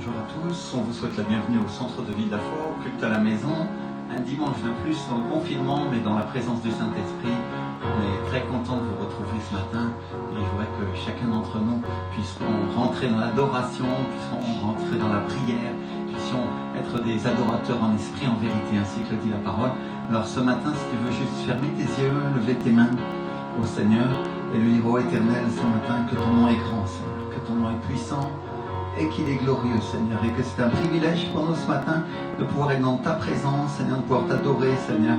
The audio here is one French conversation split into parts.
Bonjour à tous, on vous souhaite la bienvenue au centre de vie de la foi, au culte à la maison. Un dimanche de plus dans le confinement, mais dans la présence du Saint-Esprit. On est très content de vous retrouver ce matin et je voudrais que chacun d'entre nous puissions rentrer dans l'adoration, puissions rentrer dans la prière, puissions être des adorateurs en esprit, en vérité, ainsi que le dit la parole. Alors ce matin, si tu veux juste fermer tes yeux, lever tes mains au Seigneur et lui dire, ô Éternel, ce matin, que ton nom est grand, Seigneur, que ton nom est puissant, et qu'il est glorieux, Seigneur, et que c'est un privilège pour nous ce matin de pouvoir être dans ta présence, Seigneur, de pouvoir t'adorer, Seigneur,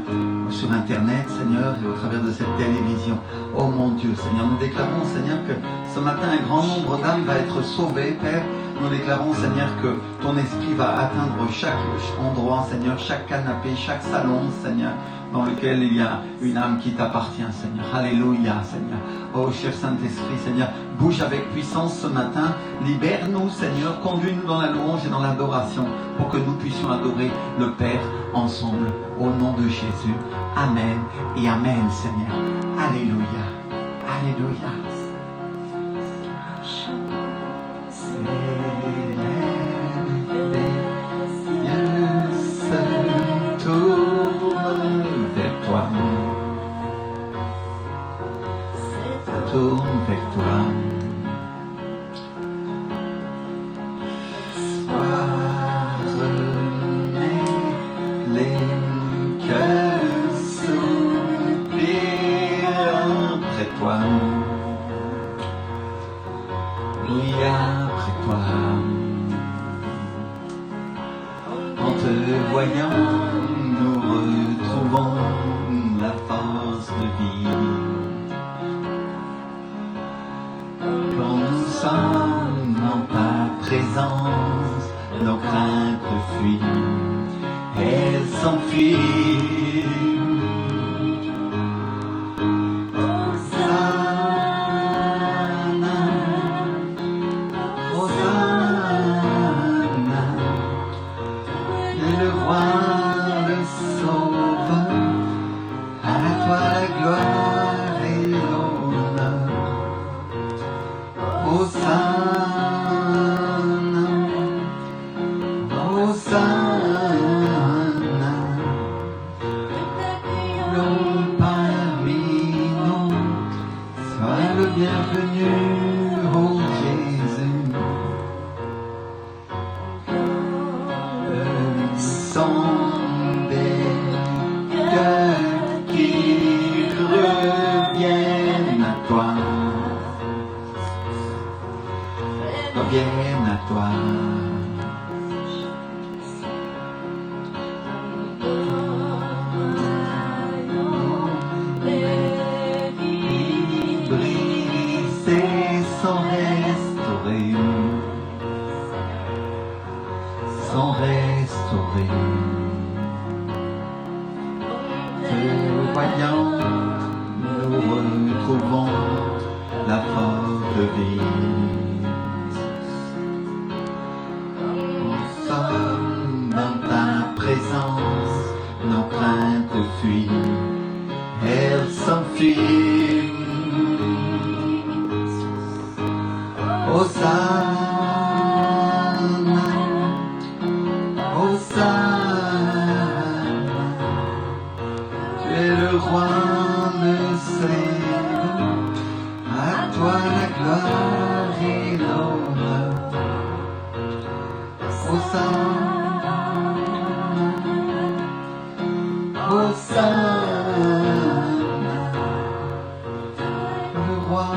sur Internet, Seigneur, et au travers de cette télévision. Oh mon Dieu, Seigneur, nous déclarons, Seigneur, que ce matin, un grand nombre d'âmes va être sauvé, Père. Nous déclarons, Seigneur, que ton esprit va atteindre chaque endroit, Seigneur, chaque canapé, chaque salon, Seigneur, dans lequel il y a une âme qui t'appartient, Seigneur. Alléluia, Seigneur. Oh, cher Saint-Esprit, Seigneur, bouge avec puissance ce matin. Libère-nous, Seigneur. Conduis-nous dans la louange et dans l'adoration pour que nous puissions adorer le Père ensemble. Au nom de Jésus. Amen et Amen, Seigneur. Alléluia. Alléluia. Tourne vers toi. Sois rené, les cœurs soupirent après toi. Oui, après toi. En te voyant, nous retrouvons la force de vie. Dans ta présence, nos craintes fuient, elles s'enfuient. Hosanna, Hosanna, le roi, le sauveur, à toi la gloire et l'honneur. Hosanna, Hosanna, l'homme parmi nous, sois le bienvenu, ô Jésus. Le sang des cœurs qui reviennent à toi. Revienne à toi. Brisés sans restaurer, sans restaurer. Te voyant, nous retrouvons la force de vie. Dans ta présence, nos craintes fuient, elles s'enfuient. Hosanna, Hosanna, tu es le roi, le Seigneur, à toi la gloire et l'honneur. Hosanna, Hosanna, le roi,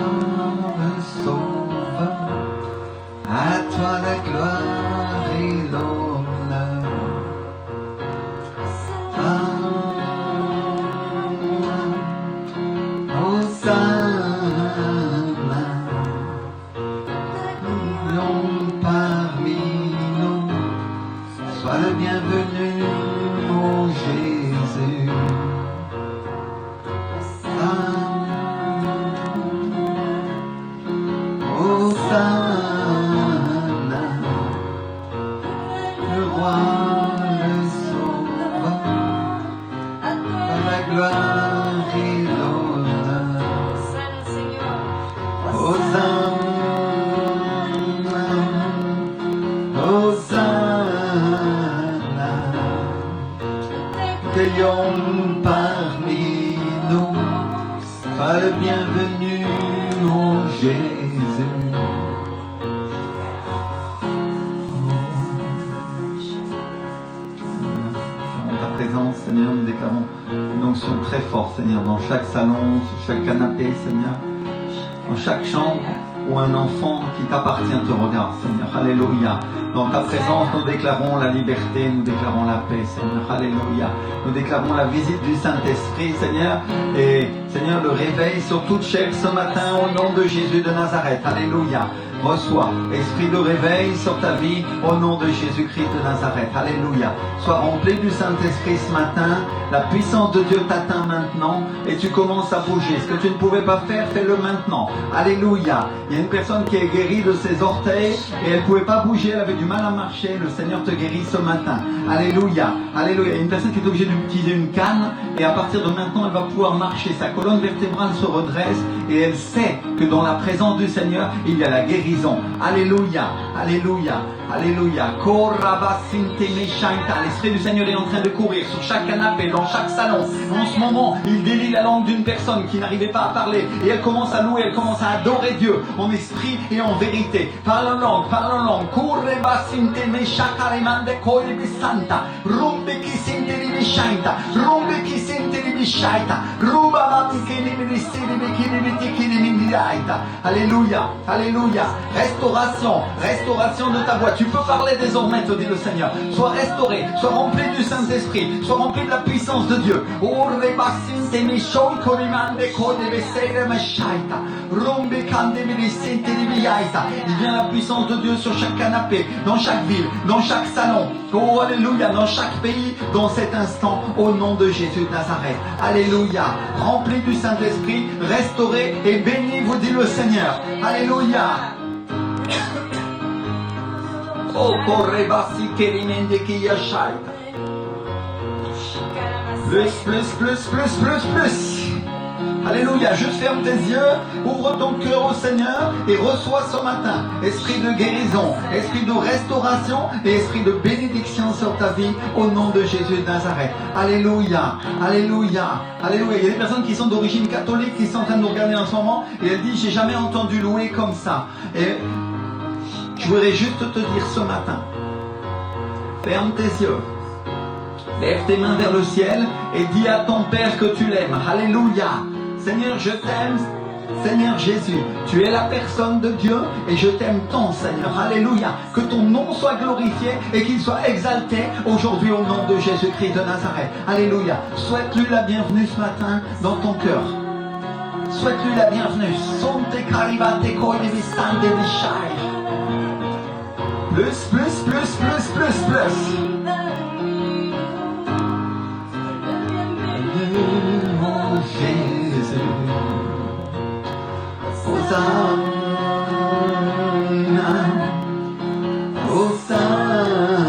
le sauveur, à toi la gloire et l'honneur. Hosanna, l'homme parmi nous, sois le bienvenu, ô Jésus. Hosanna, le roi, le sauveur, à la gloire et l'honneur. Hosanna, Hosanna. présence, Seigneur. Nous déclarons une onction très forte, Seigneur, dans chaque salon, sur chaque canapé, Seigneur, dans chaque chambre où un enfant qui t'appartient te regarde, Seigneur. Alléluia. Dans ta présence, nous déclarons la liberté, nous déclarons la paix, Seigneur. Alléluia. Nous déclarons la visite du Saint-Esprit, Seigneur. Et, Seigneur, le réveil sur toute chair ce matin au nom de Jésus de Nazareth. Alléluia. Reçois, esprit de réveil sur ta vie au nom de Jésus-Christ de Nazareth. Alléluia. Sois rempli du Saint-Esprit ce matin. La puissance de Dieu t'atteint maintenant et tu commences à bouger. Ce que tu ne pouvais pas faire, fais-le maintenant. Alléluia. Il y a une personne qui est guérie de ses orteils et elle ne pouvait pas bouger, elle avait du mal à marcher. Le Seigneur te guérit ce matin. Alléluia. Alléluia. Il y a une personne qui est obligée d'utiliser une canne et à partir de maintenant, elle va pouvoir marcher. Sa colonne vertébrale se redresse et elle sait que dans la présence du Seigneur, il y a la guérison. Alléluia, alléluia, alléluia. L'Esprit du Seigneur est en train de courir sur chaque canapé, dans chaque salon. En ce moment, il délie la langue d'une personne qui n'arrivait pas à parler. Et elle commence à louer, elle commence à adorer Dieu en esprit et en vérité. Parle en langue, parle en langue. Alléluia, alléluia. Restauration, restauration de ta voix. Tu peux parler désormais, te dit le Seigneur. Sois restauré, sois rempli du Saint-Esprit, sois rempli de la puissance de Dieu. Il vient la puissance de Dieu sur chaque canapé, dans chaque ville, dans chaque salon. Oh, alléluia, dans chaque pays, dans cet instant, au nom de Jésus de Nazareth. Alléluia, rempli du Saint-Esprit, restauré et béni, vous dit le Seigneur. Alléluia. Oh, plus. Alléluia, juste ferme tes yeux, ouvre ton cœur au Seigneur et reçois ce matin esprit de guérison, esprit de restauration et esprit de bénédiction sur ta vie au nom de Jésus de Nazareth. Alléluia, alléluia, alléluia. Il y a des personnes qui sont d'origine catholique qui sont en train de nous regarder en ce moment et elles disent j'ai jamais entendu louer comme ça. Et je voudrais juste te dire ce matin, ferme tes yeux, lève tes mains vers le ciel et dis à ton Père que tu l'aimes. Alléluia. Seigneur, je t'aime. Seigneur Jésus, tu es la personne de Dieu et je t'aime tant, Seigneur. Alléluia. Que ton nom soit glorifié et qu'il soit exalté aujourd'hui au nom de Jésus-Christ de Nazareth. Alléluia. Souhaite-lui la bienvenue ce matin dans ton cœur. Souhaite-lui la bienvenue. Plus. Jésus, Hosanna, Hosanna,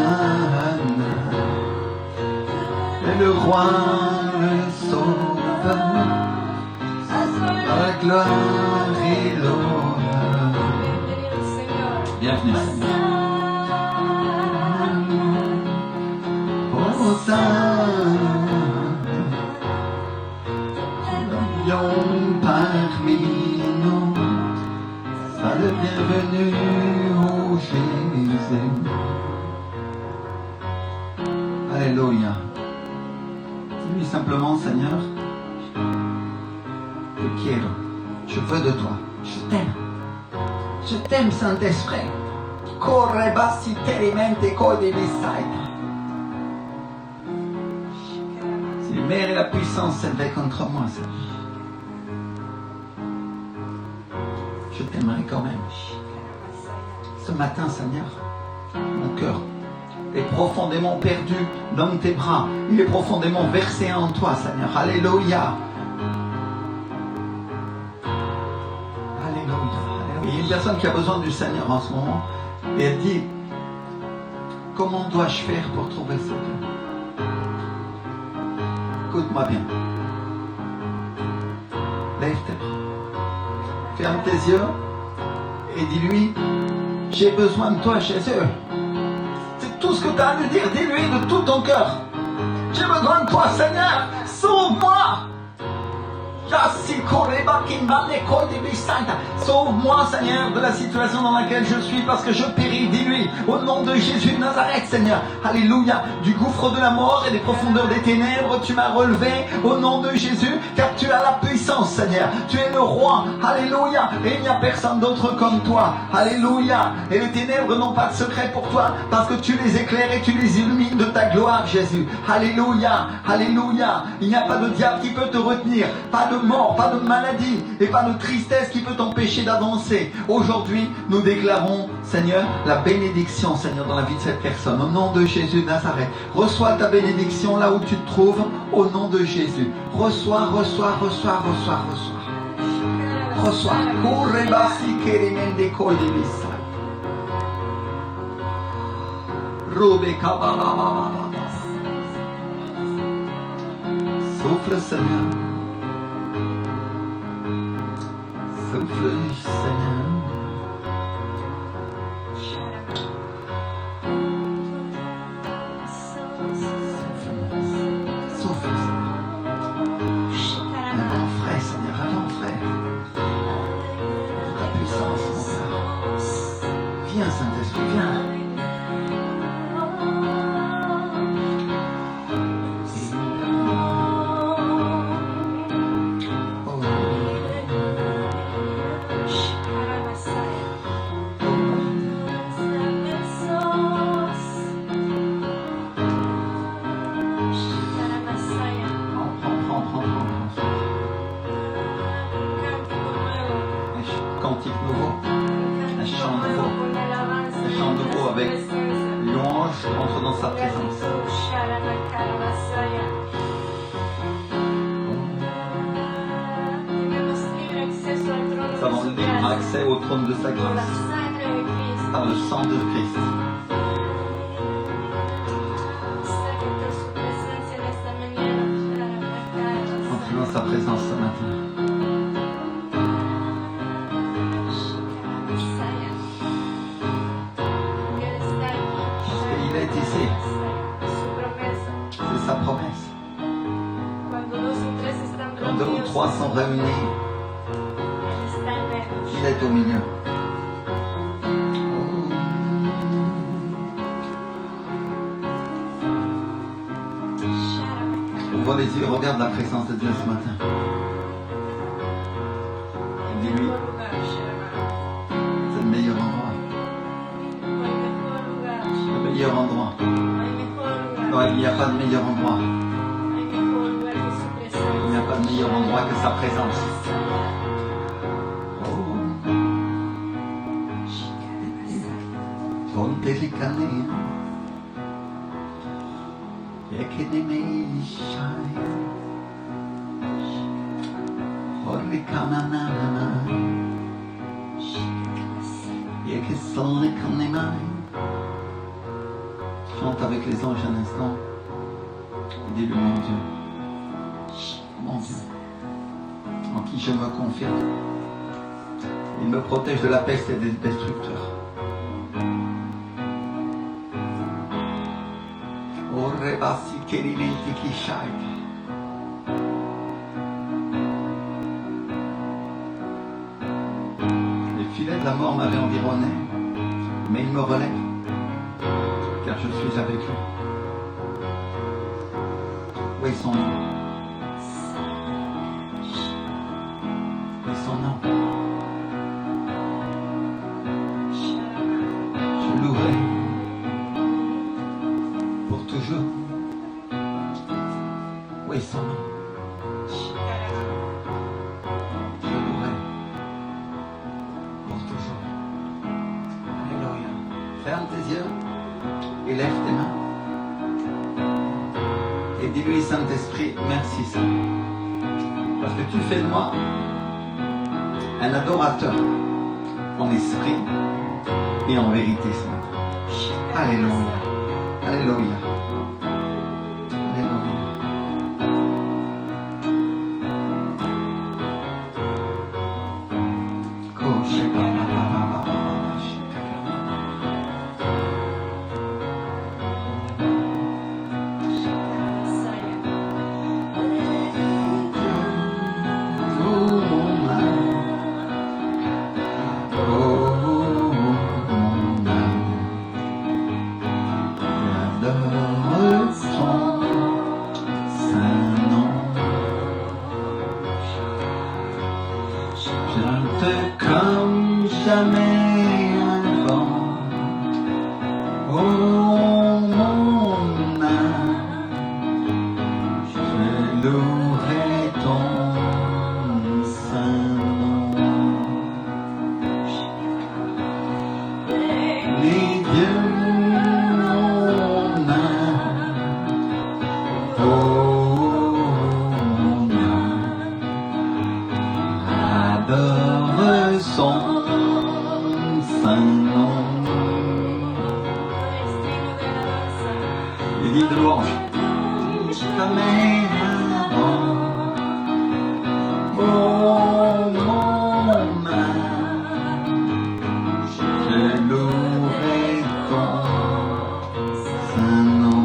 et le roi, le sauveur, la gloire et l'honneur. Bienvenue, Seigneur. Hosanna. Parmi nous, sois le bienvenu, ô Jésus. Alléluia. Dis-lui simplement, Seigneur, te quiero, je veux de toi, je t'aime. Je t'aime, Saint-Esprit. Corre bassi terimente code visaita. Si les mers et la puissance s'élevaient contre moi, Seigneur, je t'aimerai quand même. Ce matin, Seigneur, mon cœur est profondément perdu dans tes bras. Il est profondément versé en toi, Seigneur. Alléluia. Alléluia. Il y a une personne qui a besoin du Seigneur en ce moment et elle dit, comment dois-je faire pour trouver ce Dieu? Écoute-moi bien. Lève tes bras. Ferme tes yeux et dis-lui, j'ai besoin de toi, Jésus. C'est tout ce que tu as à lui dire. Dis-lui de tout ton cœur. J'ai besoin de toi, Seigneur. Sauve-moi. Sauve-moi, Seigneur, de la situation dans laquelle je suis, parce que je péris, dis-lui, au nom de Jésus de Nazareth, Seigneur. Alléluia. Du gouffre de la mort et des profondeurs des ténèbres, tu m'as relevé au nom de Jésus, car tu as la puissance, Seigneur. Tu es le roi. Alléluia. Et il n'y a personne d'autre comme toi. Alléluia. Et les ténèbres n'ont pas de secret pour toi, parce que tu les éclaires et tu les illumines de ta gloire, Jésus. Alléluia. Alléluia. Il n'y a pas de diable qui peut te retenir, pas de mort, pas de maladie et pas de tristesse qui peut t'empêcher d'avancer. Aujourd'hui, nous déclarons, Seigneur, la bénédiction, Seigneur, dans la vie de cette personne. Au nom de Jésus de Nazareth, reçois ta bénédiction là où tu te trouves, au nom de Jésus. Reçois, reçois, reçois, reçois, reçois. Reçois. Souffle, Seigneur. Souffle, Seigneur. Souffle. Un vent frais, Seigneur, un vent frais. Ta puissance, mon Père. Viens, Saint-Esprit, viens. Entre dans sa présence. Nous avons libre accès au trône de sa grâce par le sang de Christ. Entre dans sa présence ce matin. C'est sa promesse. Quand 2 ou 3 sont réunis, il est au milieu. Ouvre les yeux, regarde la présence de Dieu ce matin. Et dis-lui, c'est le meilleur endroit. Le meilleur endroit. Non, il n'y a pas de meilleur endroit. Il n'y a pas de meilleur endroit que sa présence. Chante avec les anges un instant. Dis-lui, mon Dieu, en qui je me confie. Il me protège de la peste et des destructeurs. Les filets de la mort m'avaient environné, mais il me relève, car je suis avec lui. Où est son nom? Où est son nom? Je louerai pour toujours. Où est son nom? Je louerai pour toujours. Alléluia. Ferme tes yeux et lève tes mains. Et dis-lui, Saint-Esprit, merci Seigneur. Parce que tu fais de moi un adorateur en esprit et en vérité ce matin. Alléluia. Alléluia. de louange. Jamais avant. Oh mon âme, je louerai ton saint nom.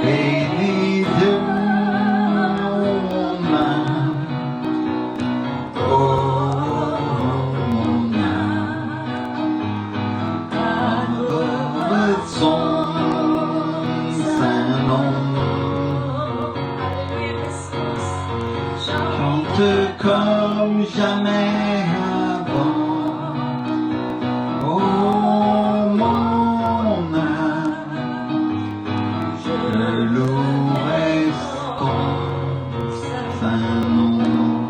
Bénis Dieu, mon âme. Oh mon âme, adore son saint nom. Chante comme jamais avant. Oh mon âme, je louerai ton saint nom.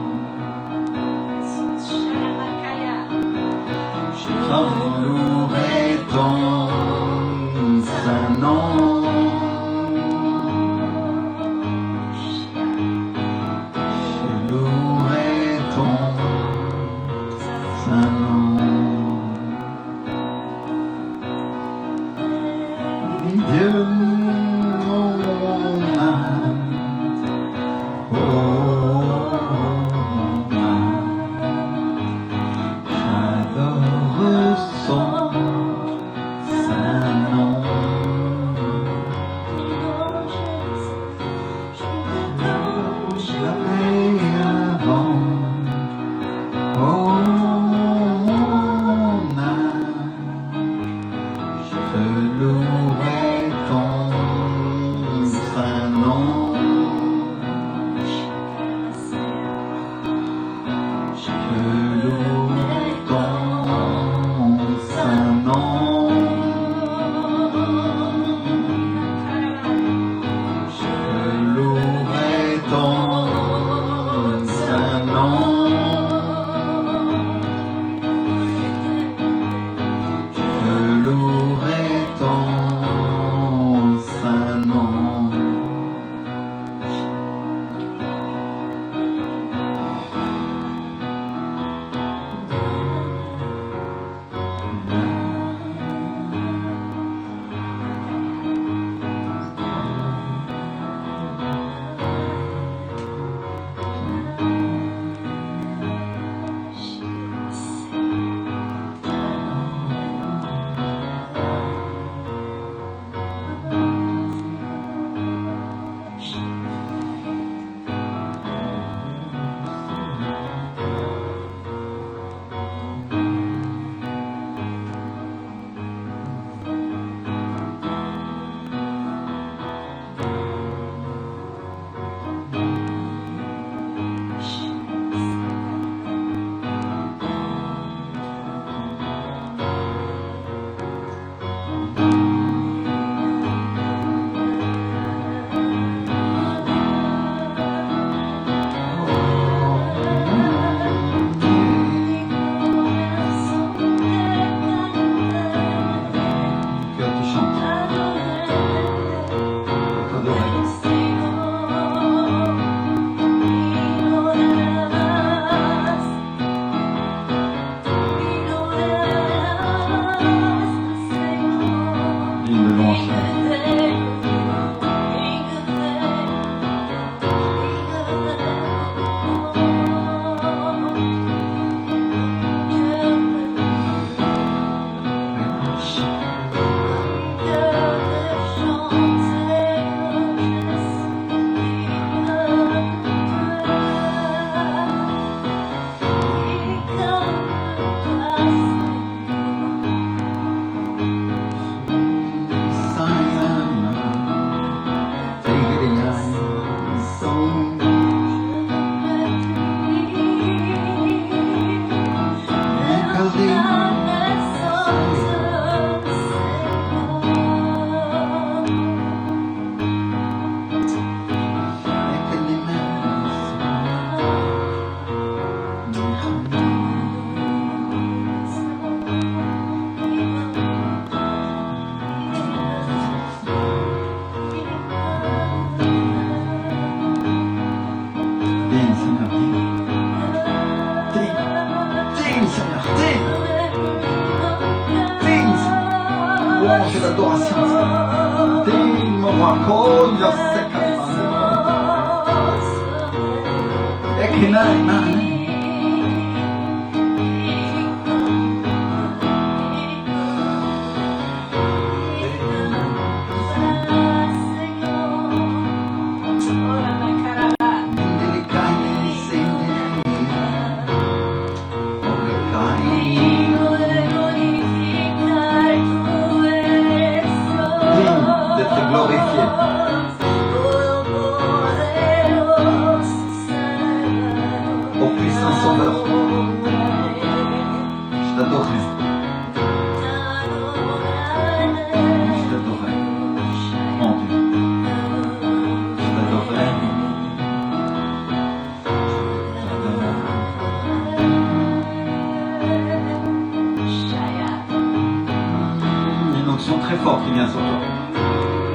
Je louerai ton saint nom. Je louerai ton saint nom. Dieu, mon âme, oh mon âme, j'adore son saint nom. Jamais avant, oh mon louange et l'adoration. Timo racoglia e che nai.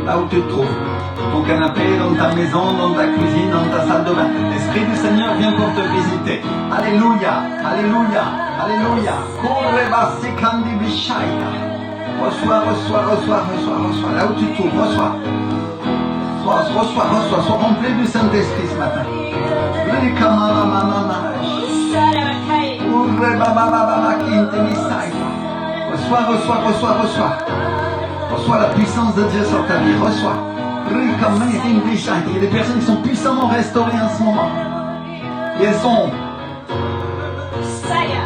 Là où tu te trouves, ton canapé, dans ta maison, dans ta cuisine, dans ta salle de bain. L'Esprit du Seigneur vient pour te visiter. Alléluia, alléluia, alléluia. Reçois, reçois, reçois, reçois, reçois. Là où tu te trouves, reçois. Reçois, reçois. Sois rempli du Saint-Esprit ce matin. Reçois, reçois, reçois, reçois. Reçois la puissance de Dieu sur ta vie. Reçois. Il y a des personnes qui sont puissamment restaurées en ce moment. Et elles sont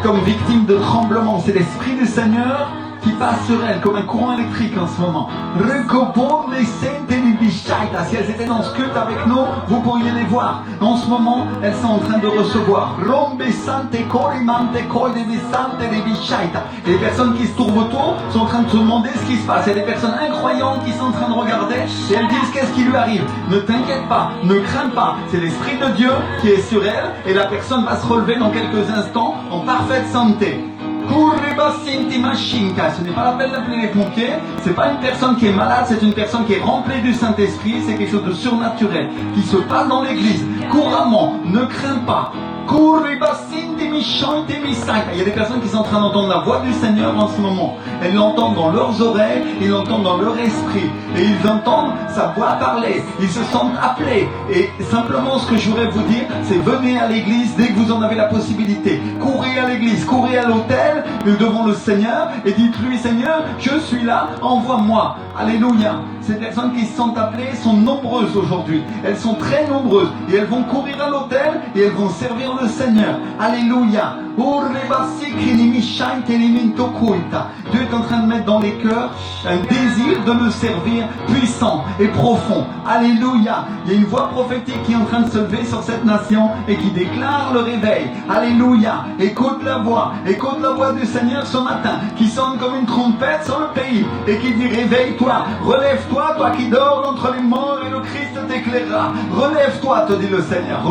comme victimes de tremblements. C'est l'Esprit du Seigneur qui passe sur elles comme un courant électrique en ce moment. Si elles étaient dans ce culte avec nous, vous pourriez les voir. En ce moment, elles sont en train de recevoir. Et les personnes qui se trouvent autour sont en train de se demander ce qui se passe. Il y a des personnes incroyantes qui sont en train de regarder et elles disent qu'est-ce qui lui arrive. Ne t'inquiète pas, ne crains pas. C'est l'Esprit de Dieu qui est sur elle et la personne va se relever dans quelques instants en parfaite santé. Ce n'est pas la peine d'appeler les pompiers, c'est pas une personne qui est malade, c'est une personne qui est remplie du Saint-Esprit, c'est quelque chose de surnaturel qui se passe dans l'église, couramment, ne crains pas. Il y a des personnes qui sont en train d'entendre la voix du Seigneur en ce moment. Elles l'entendent dans leurs oreilles, ils l'entendent dans leur esprit. Et ils entendent sa voix parler. Ils se sentent appelés. Et simplement ce que je voudrais vous dire, c'est venez à l'église dès que vous en avez la possibilité. Courez à l'église, courez à l'autel devant le Seigneur et dites-lui, Seigneur, je suis là, envoie-moi. Alléluia. Ces personnes qui se sentent appelées sont nombreuses aujourd'hui. Elles sont très nombreuses. Et elles vont courir à l'autel et elles vont servir le Seigneur. Alléluia. Dieu est en train de mettre dans les cœurs un désir de le servir puissant et profond. Alléluia. Il y a une voix prophétique qui est en train de se lever sur cette nation et qui déclare le réveil. Alléluia. Écoute la voix du Seigneur ce matin qui sonne comme une trompette sur le pays et qui dit réveille-toi, relève-toi, toi qui dors entre les morts et le Christ t'éclairera. Relève-toi, te dit le Seigneur.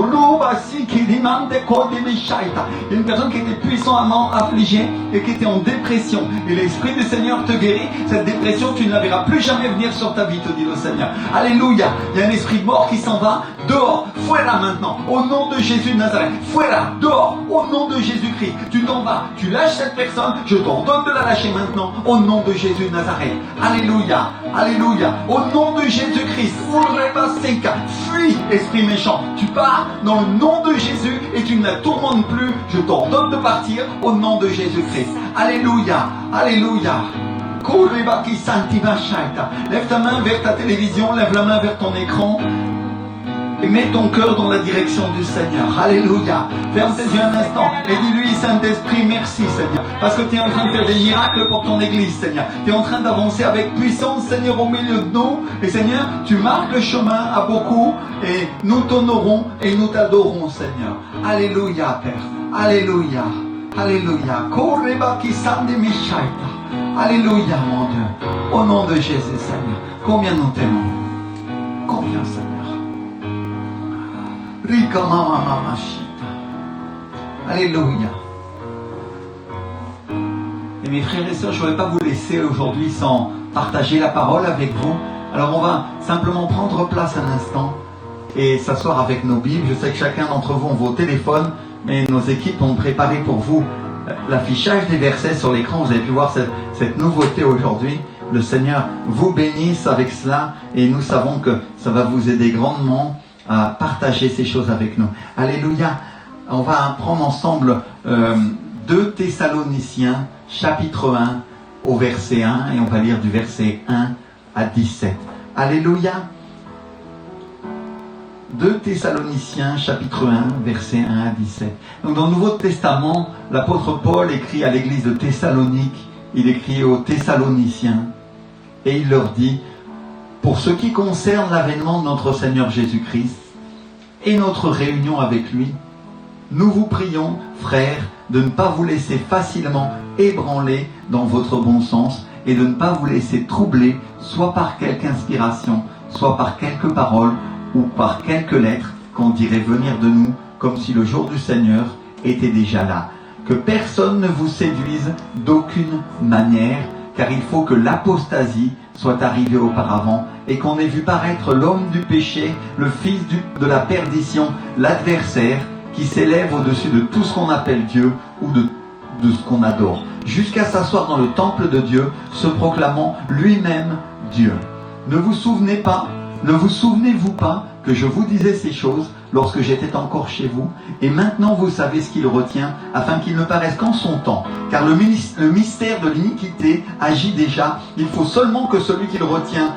Il y a une personne qui était puissamment affligée et qui était en dépression. Et l'Esprit du Seigneur te guérit. Cette dépression, tu ne la verras plus jamais venir sur ta vie, te dit le Seigneur. Alléluia. Il y a un esprit de mort qui s'en va. Dehors. Fuera maintenant. Au nom de Jésus de Nazareth. Fuera. Dehors. Au nom de Jésus-Christ. Tu t'en vas. Tu lâches cette personne. Je t'ordonne de la lâcher maintenant. Au nom de Jésus de Nazareth. Alléluia. Alléluia. Au nom de Jésus-Christ. Fuis, esprit méchant. Tu pars dans le nom de Jésus et tu ne la tourmentes plus. Je t'ordonne de partir au nom de Jésus-Christ. Alléluia. Alléluia. Lève ta main vers ta télévision, lève la main vers ton écran et mets ton cœur dans la direction du Seigneur. Alléluia. Ferme tes yeux un instant et dis-lui, Saint-Esprit, merci Seigneur. Parce que tu es en train de faire des miracles pour ton église, Seigneur. Tu es en train d'avancer avec puissance, Seigneur, au milieu de nous. Et Seigneur, tu marques le chemin à beaucoup et nous t'honorons et nous t'adorons, Seigneur. Alléluia, Père. Alléluia. Alléluia. Alléluia, mon Dieu. Au nom de Jésus, Seigneur. Combien nous t'aimons. Combien, Seigneur. Alléluia. Et mes frères et sœurs, je ne voudrais pas vous laisser aujourd'hui sans partager la parole avec vous. Alors on va simplement prendre place un instant et s'asseoir avec nos Bibles. Je sais que chacun d'entre vous ont vos téléphones, mais nos équipes ont préparé pour vous l'affichage des versets sur l'écran. Vous avez pu voir cette nouveauté aujourd'hui. le Seigneur vous bénisse avec cela et nous savons que ça va vous aider grandement à partager ces choses avec nous. Alléluia. On va prendre ensemble 2 Thessaloniciens chapitre 1 au verset 1 et on va lire du verset 1 à 17. Alléluia. 2 Thessaloniciens chapitre 1 verset 1 à 17. Donc dans le Nouveau Testament, l'apôtre Paul écrit à l'église de Thessalonique, il écrit aux Thessaloniciens et il leur dit: pour ce qui concerne l'avènement de notre Seigneur Jésus-Christ et notre réunion avec lui, nous vous prions, frères, de ne pas vous laisser facilement ébranler dans votre bon sens et de ne pas vous laisser troubler, soit par quelque inspiration, soit par quelques paroles ou par quelques lettres qu'on dirait venir de nous, comme si le jour du Seigneur était déjà là. Que personne ne vous séduise d'aucune manière, car il faut que l'apostasie soit arrivée auparavant et qu'on ait vu paraître l'homme du péché, le fils de la perdition, l'adversaire, qui s'élève au-dessus de tout ce qu'on appelle Dieu ou de ce qu'on adore, jusqu'à s'asseoir dans le temple de Dieu, se proclamant lui-même Dieu. Ne vous souvenez-vous pas que je vous disais ces choses lorsque j'étais encore chez vous, et maintenant vous savez ce qu'il retient, afin qu'il ne paraisse qu'en son temps, car le mystère de l'iniquité agit déjà, il faut seulement que celui qui le retient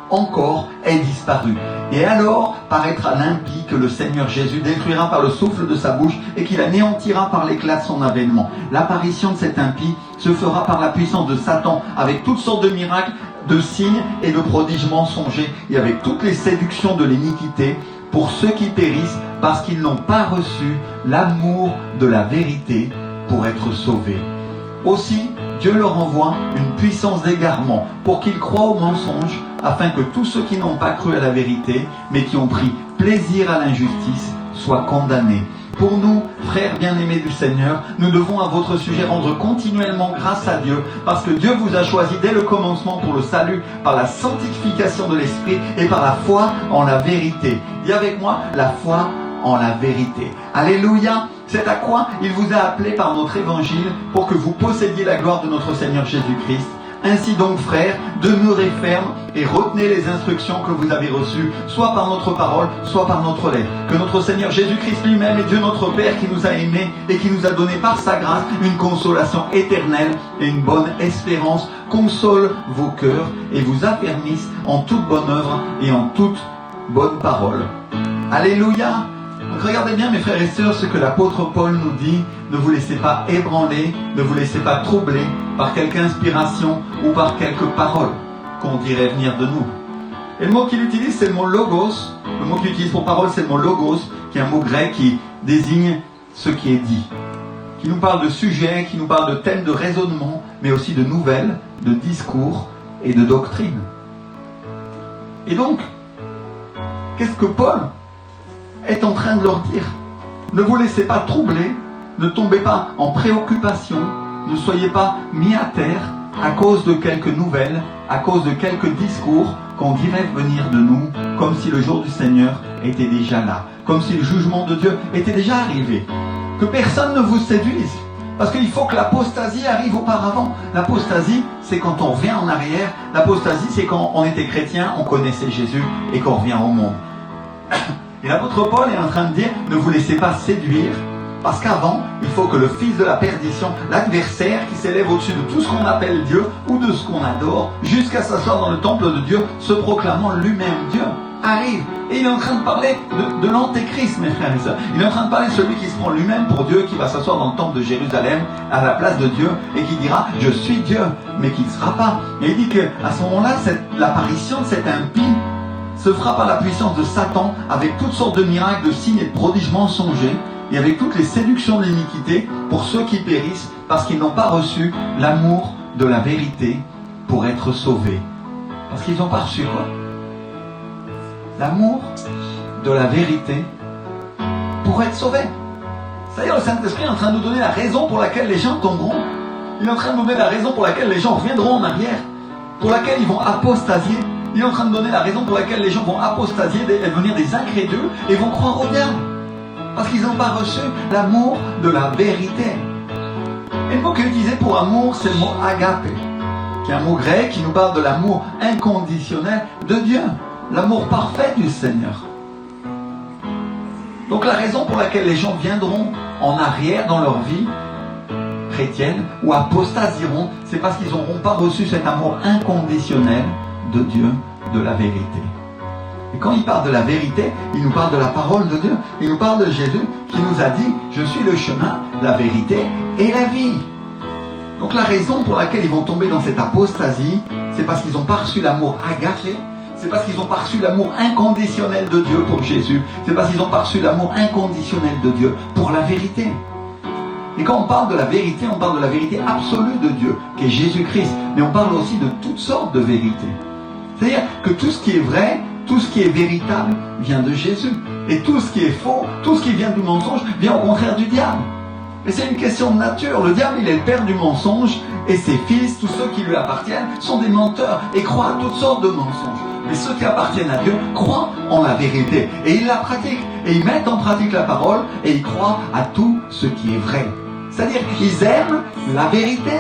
encore ait disparu. Et alors paraîtra l'impie que le Seigneur Jésus détruira par le souffle de sa bouche et qu'il anéantira par l'éclat de son avènement. L'apparition de cet impie se fera par la puissance de Satan, avec toutes sortes de miracles, de signes et de prodiges mensongers, et avec toutes les séductions de l'iniquité, pour ceux qui périssent, parce qu'ils n'ont pas reçu l'amour de la vérité pour être sauvés. Aussi, Dieu leur envoie une puissance d'égarement pour qu'ils croient au mensonge, afin que tous ceux qui n'ont pas cru à la vérité, mais qui ont pris plaisir à l'injustice, soient condamnés. Pour nous, frères bien-aimés du Seigneur, nous devons à votre sujet rendre continuellement grâce à Dieu, parce que Dieu vous a choisi dès le commencement pour le salut, par la sanctification de l'Esprit et par la foi en la vérité. Dis avec moi, la foi en la vérité. Alléluia! C'est à quoi il vous a appelé par notre évangile pour que vous possédiez la gloire de notre Seigneur Jésus-Christ. Ainsi donc, frères, demeurez fermes et retenez les instructions que vous avez reçues, soit par notre parole, soit par notre lettre. Que notre Seigneur Jésus-Christ lui-même et Dieu notre Père qui nous a aimés et qui nous a donné par sa grâce une consolation éternelle et une bonne espérance, console vos cœurs et vous affermisse en toute bonne œuvre et en toute bonne parole. Alléluia! Donc regardez bien mes frères et sœurs ce que l'apôtre Paul nous dit: ne vous laissez pas ébranler, ne vous laissez pas troubler par quelque inspiration ou par quelques paroles qu'on dirait venir de nous. Et le mot qu'il utilise, c'est le mot logos. Le mot qu'il utilise pour parole, c'est le mot logos, qui est un mot grec qui désigne ce qui est dit, qui nous parle de sujets, qui nous parle de thèmes de raisonnement, mais aussi de nouvelles, de discours et de doctrine. Et donc, qu'est-ce que Paul est en train de leur dire? Ne vous laissez pas troubler, ne tombez pas en préoccupation, ne soyez pas mis à terre à cause de quelques nouvelles, à cause de quelques discours qu'on dirait venir de nous, comme si le jour du Seigneur était déjà là, comme si le jugement de Dieu était déjà arrivé. Que personne ne vous séduise, parce qu'il faut que l'apostasie arrive auparavant. L'apostasie, c'est quand on revient en arrière. L'apostasie, c'est quand on était chrétien, on connaissait Jésus et qu'on revient au monde. Et l'apôtre Paul est en train de dire, ne vous laissez pas séduire, parce qu'avant, il faut que le fils de la perdition, l'adversaire qui s'élève au-dessus de tout ce qu'on appelle Dieu ou de ce qu'on adore, jusqu'à s'asseoir dans le temple de Dieu, se proclamant lui-même Dieu, arrive. Et il est en train de parler de l'antéchrist, mes frères et sœurs. Il est en train de parler de celui qui se prend lui-même pour Dieu, qui va s'asseoir dans le temple de Jérusalem, à la place de Dieu, et qui dira, je suis Dieu, mais qui ne sera pas. Et il dit qu'à ce moment-là, l'apparition de cet impie se fera par la puissance de Satan, avec toutes sortes de miracles, de signes et de prodiges mensongers, et avec toutes les séductions de l'iniquité pour ceux qui périssent, parce qu'ils n'ont pas reçu l'amour de la vérité pour être sauvés. Parce qu'ils n'ont pas reçu quoi? L'amour de la vérité pour être sauvés. C'est-à-dire le Saint-Esprit est en train de nous donner la raison pour laquelle les gens tomberont. Il est en train de nous donner la raison pour laquelle les gens reviendront en arrière, pour laquelle ils vont apostasier. Il est en train de donner la raison pour laquelle les gens vont apostasier, devenir des incrédules et vont croire au diable. Parce qu'ils n'ont pas reçu l'amour de la vérité. Et le mot qu'il utilisait pour amour, c'est le mot agape. qui est un mot grec qui nous parle de l'amour inconditionnel de Dieu, l'amour parfait du Seigneur. Donc la raison pour laquelle les gens viendront en arrière dans leur vie chrétienne ou apostasieront, c'est parce qu'ils n'auront pas reçu cet amour inconditionnel de Dieu, de la vérité. Et quand il parle de la vérité, il nous parle de la parole de Dieu. Il nous parle de Jésus qui nous a dit « Je suis le chemin, la vérité et la vie ». Donc la raison pour laquelle ils vont tomber dans cette apostasie, c'est parce qu'ils n'ont pas reçu l'amour agapé, c'est parce qu'ils n'ont pas reçu l'amour inconditionnel de Dieu pour Jésus, c'est parce qu'ils n'ont pas reçu l'amour inconditionnel de Dieu pour la vérité. Et quand on parle de la vérité, on parle de la vérité absolue de Dieu, qui est Jésus-Christ, mais on parle aussi de toutes sortes de vérités. C'est-à-dire que tout ce qui est vrai, tout ce qui est véritable vient de Jésus. Et tout ce qui est faux, tout ce qui vient du mensonge, vient au contraire du diable. Et c'est une question de nature. Le diable, il est le père du mensonge, et ses fils, tous ceux qui lui appartiennent, sont des menteurs et croient à toutes sortes de mensonges. Mais ceux qui appartiennent à Dieu croient en la vérité. Et ils la pratiquent. Et ils mettent en pratique la parole, et ils croient à tout ce qui est vrai. C'est-à-dire qu'ils aiment la vérité.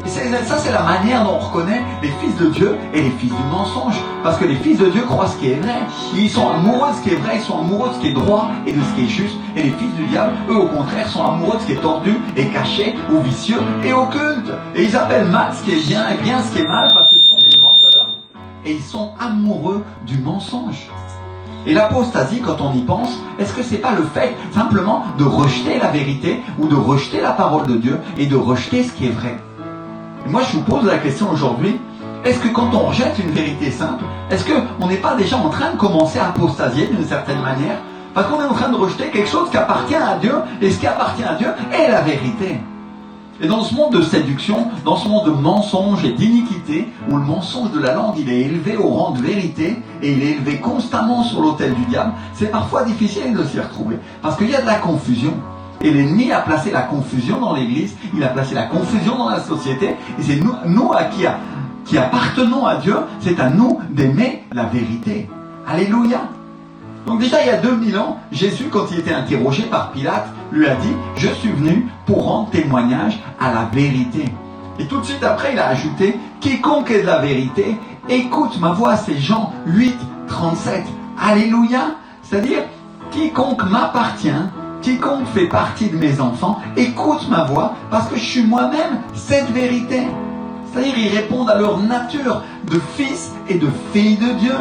Et ça, c'est la manière dont on reconnaît les fils de Dieu et les fils du mensonge. Parce que les fils de Dieu croient ce qui est vrai. Ils sont amoureux de ce qui est vrai, ils sont amoureux de ce qui est droit et de ce qui est juste. Et les fils du diable, eux, au contraire, sont amoureux de ce qui est tordu et caché ou vicieux et occulte. Et ils appellent mal ce qui est bien et bien ce qui est mal parce que ce sont des menteurs. Et ils sont amoureux du mensonge. Et l'apostasie, quand on y pense, est-ce que c'est pas le fait simplement de rejeter la vérité ou de rejeter la parole de Dieu et de rejeter ce qui est vrai? Et moi, je vous pose la question aujourd'hui, est-ce que quand on rejette une vérité simple, est-ce qu'on n'est pas déjà en train de commencer à apostasier d'une certaine manière? Parce qu'on est en train de rejeter quelque chose qui appartient à Dieu, et ce qui appartient à Dieu est la vérité. Et dans ce monde de séduction, dans ce monde de mensonges et d'iniquité, où le mensonge de la langue, il est élevé au rang de vérité, et il est élevé constamment sur l'autel du diable, c'est parfois difficile de s'y retrouver. Parce qu'il y a de la confusion. Et l'ennemi a placé la confusion dans l'église, il a placé la confusion dans la société, et c'est nous qui appartenons à Dieu, c'est à nous d'aimer la vérité. Alléluia. Donc déjà il y a 2000 ans, Jésus, quand il était interrogé par Pilate, lui a dit « Je suis venu pour rendre témoignage à la vérité ». Et tout de suite après, il a ajouté « Quiconque est de la vérité, écoute ma voix ». C'est Jean 8, 37. Alléluia. C'est-à-dire, quiconque m'appartient, quiconque fait partie de mes enfants, écoute ma voix, parce que je suis moi-même cette vérité. C'est-à-dire, ils répondent à leur nature de fils et de filles de Dieu.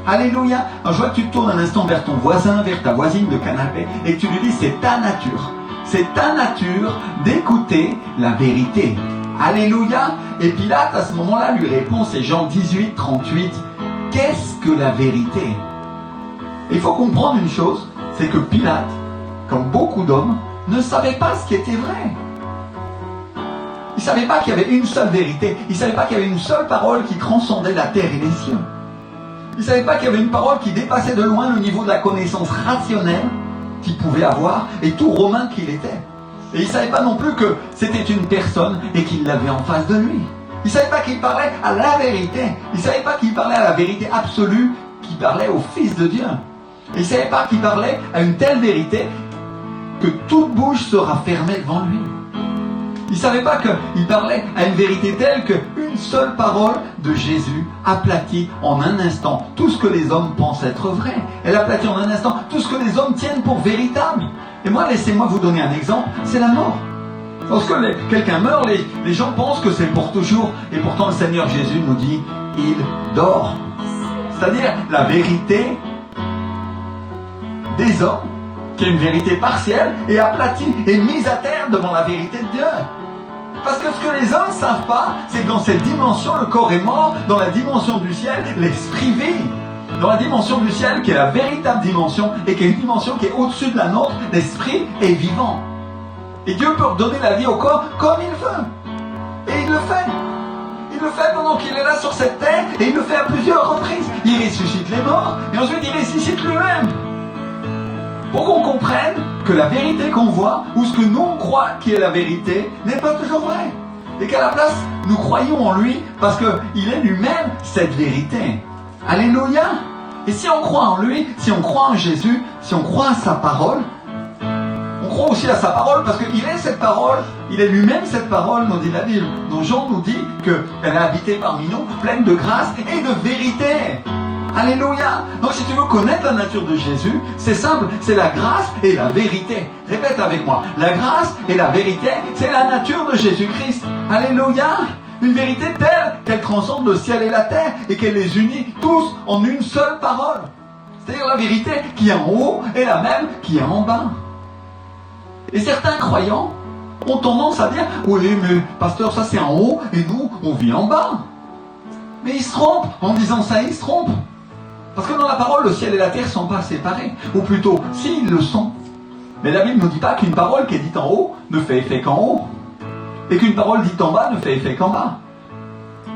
Alléluia. Alors, je vois que tu te tournes un instant vers ton voisin, vers ta voisine de canapé, et que tu lui dis, c'est ta nature. C'est ta nature d'écouter la vérité. Alléluia. Et Pilate, à ce moment-là, lui répond, c'est Jean 18, 38. Qu'est-ce que la vérité? Il faut comprendre une chose, c'est que Pilate, comme beaucoup d'hommes, ne savait pas ce qui était vrai. Il ne savait pas qu'il y avait une seule vérité. Il ne savait pas qu'il y avait une seule parole qui transcendait la terre et les cieux. Il ne savait pas qu'il y avait une parole qui dépassait de loin le niveau de la connaissance rationnelle qu'il pouvait avoir et tout romain qu'il était. Et il ne savait pas non plus que c'était une personne et qu'il l'avait en face de lui. Il ne savait pas qu'il parlait à la vérité. Il ne savait pas qu'il parlait à la vérité absolue, qu'il parlait au Fils de Dieu. Et il ne savait pas qu'il parlait à une telle vérité que toute bouche sera fermée devant lui. Il ne savait pas qu'il parlait à une vérité telle qu'une seule parole de Jésus aplatit en un instant tout ce que les hommes pensent être vrai. Elle aplatit en un instant tout ce que les hommes tiennent pour véritable. Et moi, laissez-moi vous donner un exemple, c'est la mort. Lorsque quelqu'un meurt, les gens pensent que c'est pour toujours. Et pourtant, le Seigneur Jésus nous dit, il dort. C'est-à-dire la vérité des hommes, qui est une vérité partielle, et aplatie, et mise à terre devant la vérité de Dieu. Parce que ce que les hommes ne savent pas, c'est que dans cette dimension, le corps est mort, dans la dimension du ciel, l'esprit vit. Dans la dimension du ciel, qui est la véritable dimension, et qui est une dimension qui est au-dessus de la nôtre, l'esprit est vivant. Et Dieu peut redonner la vie au corps comme il veut. Et il le fait. Il le fait pendant qu'il est là sur cette terre, et il le fait à plusieurs reprises. Il ressuscite les morts, et ensuite il ressuscite lui-même. Pour qu'on comprenne que la vérité qu'on voit, ou ce que nous on croit qui est la vérité, n'est pas toujours vrai. Et qu'à la place, nous croyons en lui parce qu'il est lui-même cette vérité. Alléluia. Et si on croit en lui, si on croit en Jésus, si on croit à sa parole, On croit aussi à sa parole parce qu'il est cette parole, il est lui-même cette parole, nous dit la Bible. Donc Jean nous dit qu'elle est habitée parmi nous, pleine de grâce et de vérité. Alléluia. Donc si tu veux connaître la nature de Jésus, c'est simple, c'est la grâce et la vérité. Répète avec moi, la grâce et la vérité, c'est la nature de Jésus-Christ. Alléluia. Une vérité telle qu'elle transcende le ciel et la terre et qu'elle les unit tous en une seule parole. C'est-à-dire la vérité qui est en haut et la même qui est en bas. Et certains croyants ont tendance à dire « Oui, mais pasteur, ça c'est en haut et nous, on vit en bas. » Mais ils se trompent. En disant ça, ils se trompent. Parce que dans la parole, le ciel et la terre ne sont pas séparés. Ou plutôt, si, ils le sont. Mais la Bible ne nous dit pas qu'une parole qui est dite en haut ne fait effet qu'en haut. Et qu'une parole dite en bas ne fait effet qu'en bas.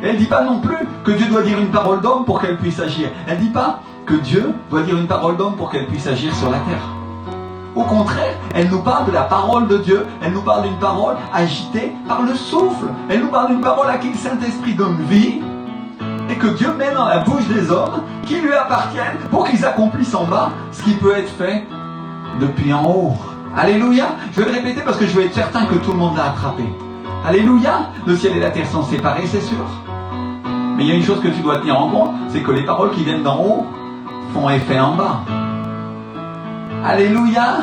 Et elle ne dit pas non plus que Dieu doit dire une parole d'homme pour qu'elle puisse agir. Elle ne dit pas que Dieu doit dire une parole d'homme pour qu'elle puisse agir sur la terre. Au contraire, elle nous parle de la parole de Dieu. Elle nous parle d'une parole agitée par le souffle. Elle nous parle d'une parole à qui le Saint-Esprit donne vie et que Dieu met dans la bouche des hommes qui lui appartiennent pour qu'ils accomplissent en bas ce qui peut être fait depuis en haut. Alléluia. Je vais le répéter parce que je veux être certain que tout le monde l'a attrapé. Alléluia. Le ciel et la terre sont séparés, c'est sûr. Mais il y a une chose que tu dois tenir en compte, c'est que les paroles qui viennent d'en haut font effet en bas. Alléluia.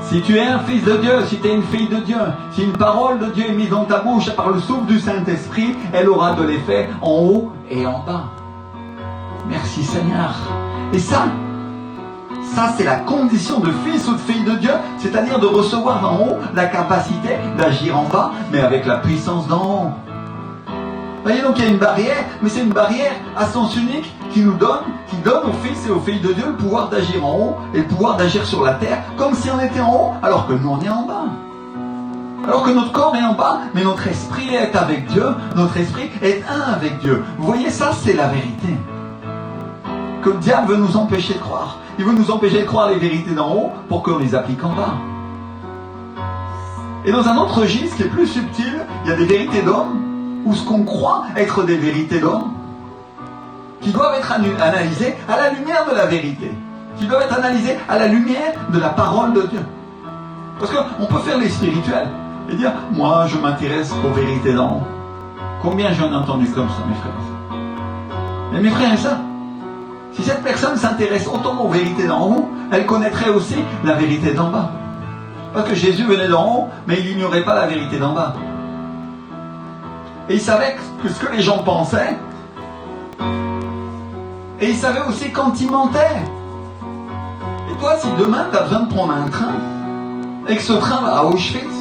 Si tu es un fils de Dieu, si tu es une fille de Dieu, si une parole de Dieu est mise dans ta bouche par le souffle du Saint-Esprit, elle aura de l'effet en haut et en bas. Merci Seigneur. Et ça c'est la condition de fils ou de fille de Dieu, c'est-à-dire de recevoir d'en haut la capacité d'agir en bas, mais avec la puissance d'en haut. Vous voyez, donc il y a une barrière, mais c'est une barrière à sens unique qui donne aux fils et aux filles de Dieu le pouvoir d'agir en haut et le pouvoir d'agir sur la terre, comme si on était en haut, alors que nous on est en bas. Alors que notre corps est en bas, mais notre esprit est avec Dieu, notre esprit est un avec Dieu. Vous voyez, ça c'est la vérité. Que le diable veut nous empêcher de croire. Il veut nous empêcher de croire les vérités d'en haut pour qu'on les applique en bas. Et dans un autre registre qui est plus subtil, il y a des vérités d'homme, ou ce qu'on croit être des vérités d'homme, qui doivent être analysées à la lumière de la vérité, qui doivent être analysées à la lumière de la parole de Dieu. Parce qu'on peut faire les spirituels et dire « Moi, je m'intéresse aux vérités d'en haut ». Combien j'en ai entendu comme ça, mes frères et sœurs? Mais mes frères et sœurs, si cette personne s'intéresse autant aux vérités d'en haut, elle connaîtrait aussi la vérité d'en bas. Parce que Jésus venait d'en haut, mais il n'ignorait pas la vérité d'en bas. Et il savait que ce que les gens pensaient, et il savait aussi quand ils mentaient. Et toi, si demain tu as besoin de prendre un train, et que ce train va à Auschwitz,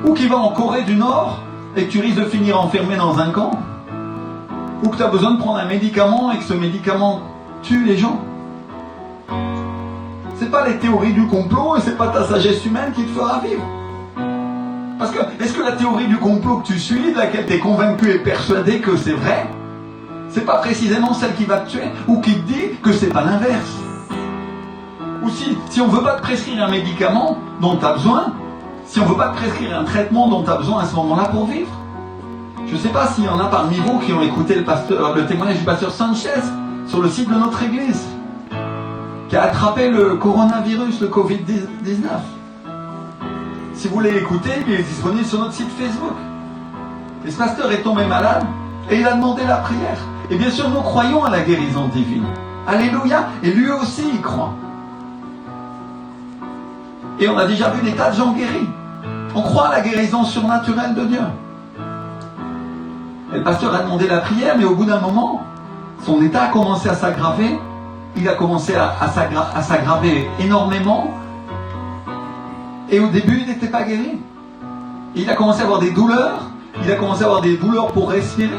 ou qu'il va en Corée du Nord, et que tu risques de finir enfermé dans un camp, ou que tu as besoin de prendre un médicament et que ce médicament tue les gens, c'est pas les théories du complot et c'est pas ta sagesse humaine qui te fera vivre. Parce que, est-ce que la théorie du complot que tu suis, de laquelle tu es convaincu et persuadé que c'est vrai, c'est pas précisément celle qui va te tuer, ou qui te dit que c'est pas l'inverse? Ou si on veut pas te prescrire un médicament dont tu as besoin, si on veut pas te prescrire un traitement dont tu as besoin à ce moment-là pour vivre, je ne sais pas s'il y en a parmi vous qui ont écouté le témoignage du pasteur Sanchez sur le site de notre église, qui a attrapé le coronavirus, le Covid-19. Si vous voulez l'écouter, il est disponible sur notre site Facebook. Et ce pasteur est tombé malade et il a demandé la prière. Et bien sûr, nous croyons à la guérison divine. Alléluia. Et lui aussi, il croit. Et on a déjà vu des tas de gens guéris. On croit à la guérison surnaturelle de Dieu. Et le pasteur a demandé la prière, mais au bout d'un moment, son état a commencé à s'aggraver. Il a commencé à s'aggraver énormément. Et au début, il n'était pas guéri. Il a commencé à avoir des douleurs. Il a commencé à avoir des douleurs pour respirer.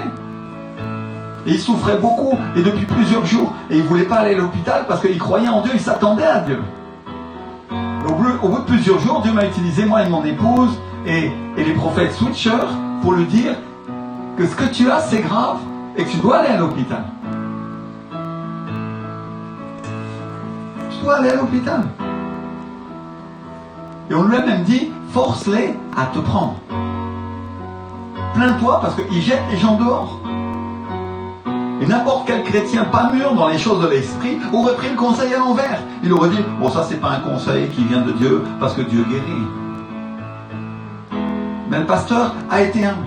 Et il souffrait beaucoup, et depuis plusieurs jours. Et il ne voulait pas aller à l'hôpital parce qu'il croyait en Dieu, il s'attendait à Dieu. Au bout de plusieurs jours, Dieu m'a utilisé, moi et mon épouse, et les prophètes switchers, pour lui dire que ce que tu as, c'est grave, et que tu dois aller à l'hôpital. Tu dois aller à l'hôpital. Et on lui a même dit, force-les à te prendre. Plains-toi parce qu'ils jettent les gens dehors. Et n'importe quel chrétien pas mûr dans les choses de l'esprit aurait pris le conseil à l'envers. Il aurait dit, bon ça c'est pas un conseil qui vient de Dieu parce que Dieu guérit. Mais le pasteur a été humble.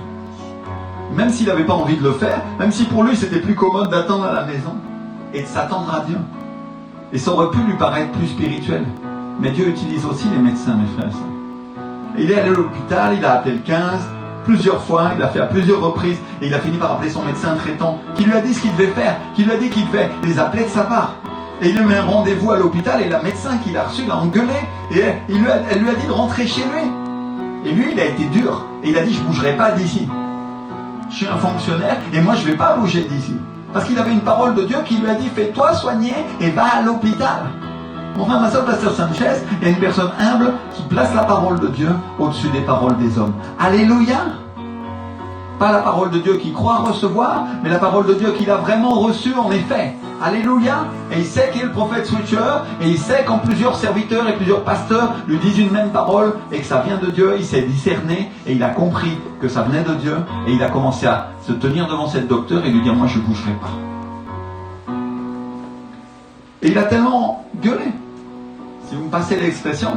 Même s'il n'avait pas envie de le faire, même si pour lui c'était plus commode d'attendre à la maison et de s'attendre à Dieu. Et ça aurait pu lui paraître plus spirituel. Mais Dieu utilise aussi les médecins, mes frères et sœurs. Il est allé à l'hôpital, il a appelé le 15, plusieurs fois, il l'a fait à plusieurs reprises, et il a fini par appeler son médecin traitant, qui lui a dit ce qu'il devait faire, qui lui a dit qu'il devait les appeler de sa part. Et il lui a mis un rendez-vous à l'hôpital, et la médecin qui l'a reçu l'a engueulé, et elle lui a dit de rentrer chez lui. Et lui, il a été dur, et il a dit, je ne bougerai pas d'ici. Je suis un fonctionnaire, et moi je ne vais pas bouger d'ici. Parce qu'il avait une parole de Dieu qui lui a dit, fais-toi soigner, et va à l'hôpital. Mon frère, ma soeur, pasteur Sanchez, il y a une personne humble qui place la parole de Dieu au-dessus des paroles des hommes. Alléluia! Pas la parole de Dieu qu'il croit recevoir, mais la parole de Dieu qu'il a vraiment reçue en effet. Alléluia! Et il sait qu'il est le prophète switcher, et il sait quand plusieurs serviteurs et plusieurs pasteurs lui disent une même parole, et que ça vient de Dieu, il s'est discerné, et il a compris que ça venait de Dieu, et il a commencé à se tenir devant cette docteur et lui dire, moi je ne bougerai pas. Et il a tellement gueulé, si vous me passez l'expression,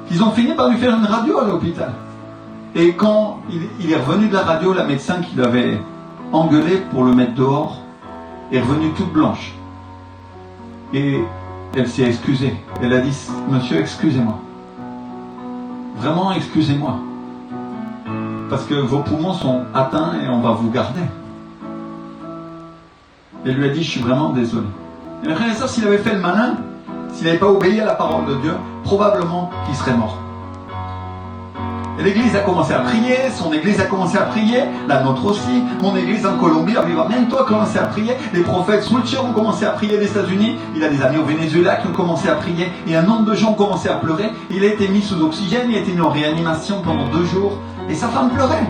qu'ils ont fini par lui faire une radio à l'hôpital. Et quand il est revenu de la radio, la médecin qui l'avait engueulé pour le mettre dehors est revenue toute blanche. Et elle s'est excusée. Elle a dit, monsieur, excusez-moi. Vraiment, excusez-moi. Parce que vos poumons sont atteints et on va vous garder. Elle lui a dit, je suis vraiment désolé. Et mes frères et sœurs, s'il avait fait le malin, s'il n'avait pas obéi à la parole de Dieu, probablement qu'il serait mort. Et l'église a commencé à prier, son église a commencé à prier, la nôtre aussi, mon église en Colombie, Avivamiento a commencé à prier, les prophètes switchers ont commencé à prier des États-Unis, il a des amis au Venezuela qui ont commencé à prier, et un nombre de gens ont commencé à pleurer, il a été mis sous oxygène, il a été mis en réanimation pendant 2 jours, et sa femme pleurait.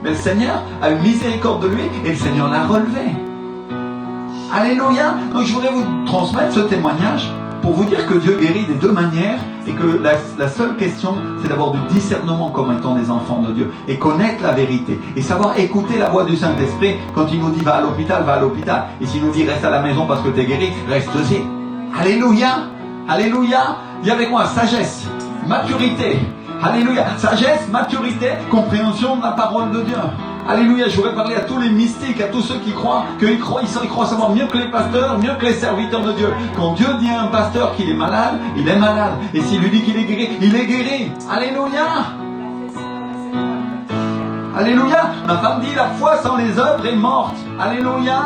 Mais le Seigneur a eu miséricorde de lui, et le Seigneur l'a relevé. Alléluia! Donc je voudrais vous transmettre ce témoignage pour vous dire que Dieu guérit des 2 manières et que la seule question, c'est d'avoir du discernement comme étant des enfants de Dieu et connaître la vérité et savoir écouter la voix du Saint-Esprit quand il nous dit va à l'hôpital, va à l'hôpital. Et s'il nous dit reste à la maison parce que tu es guéri, reste-y. Alléluia! Alléluia! Dis avec moi, sagesse, maturité. Alléluia! Sagesse, maturité, compréhension de la parole de Dieu. Alléluia, je voudrais parler à tous les mystiques, à tous ceux qui croient, ils croient savoir mieux que les pasteurs, mieux que les serviteurs de Dieu. Quand Dieu dit à un pasteur qu'il est malade, il est malade. Et s'il lui dit qu'il est guéri, il est guéri. Alléluia. Alléluia. Ma femme dit, la foi sans les œuvres est morte. Alléluia.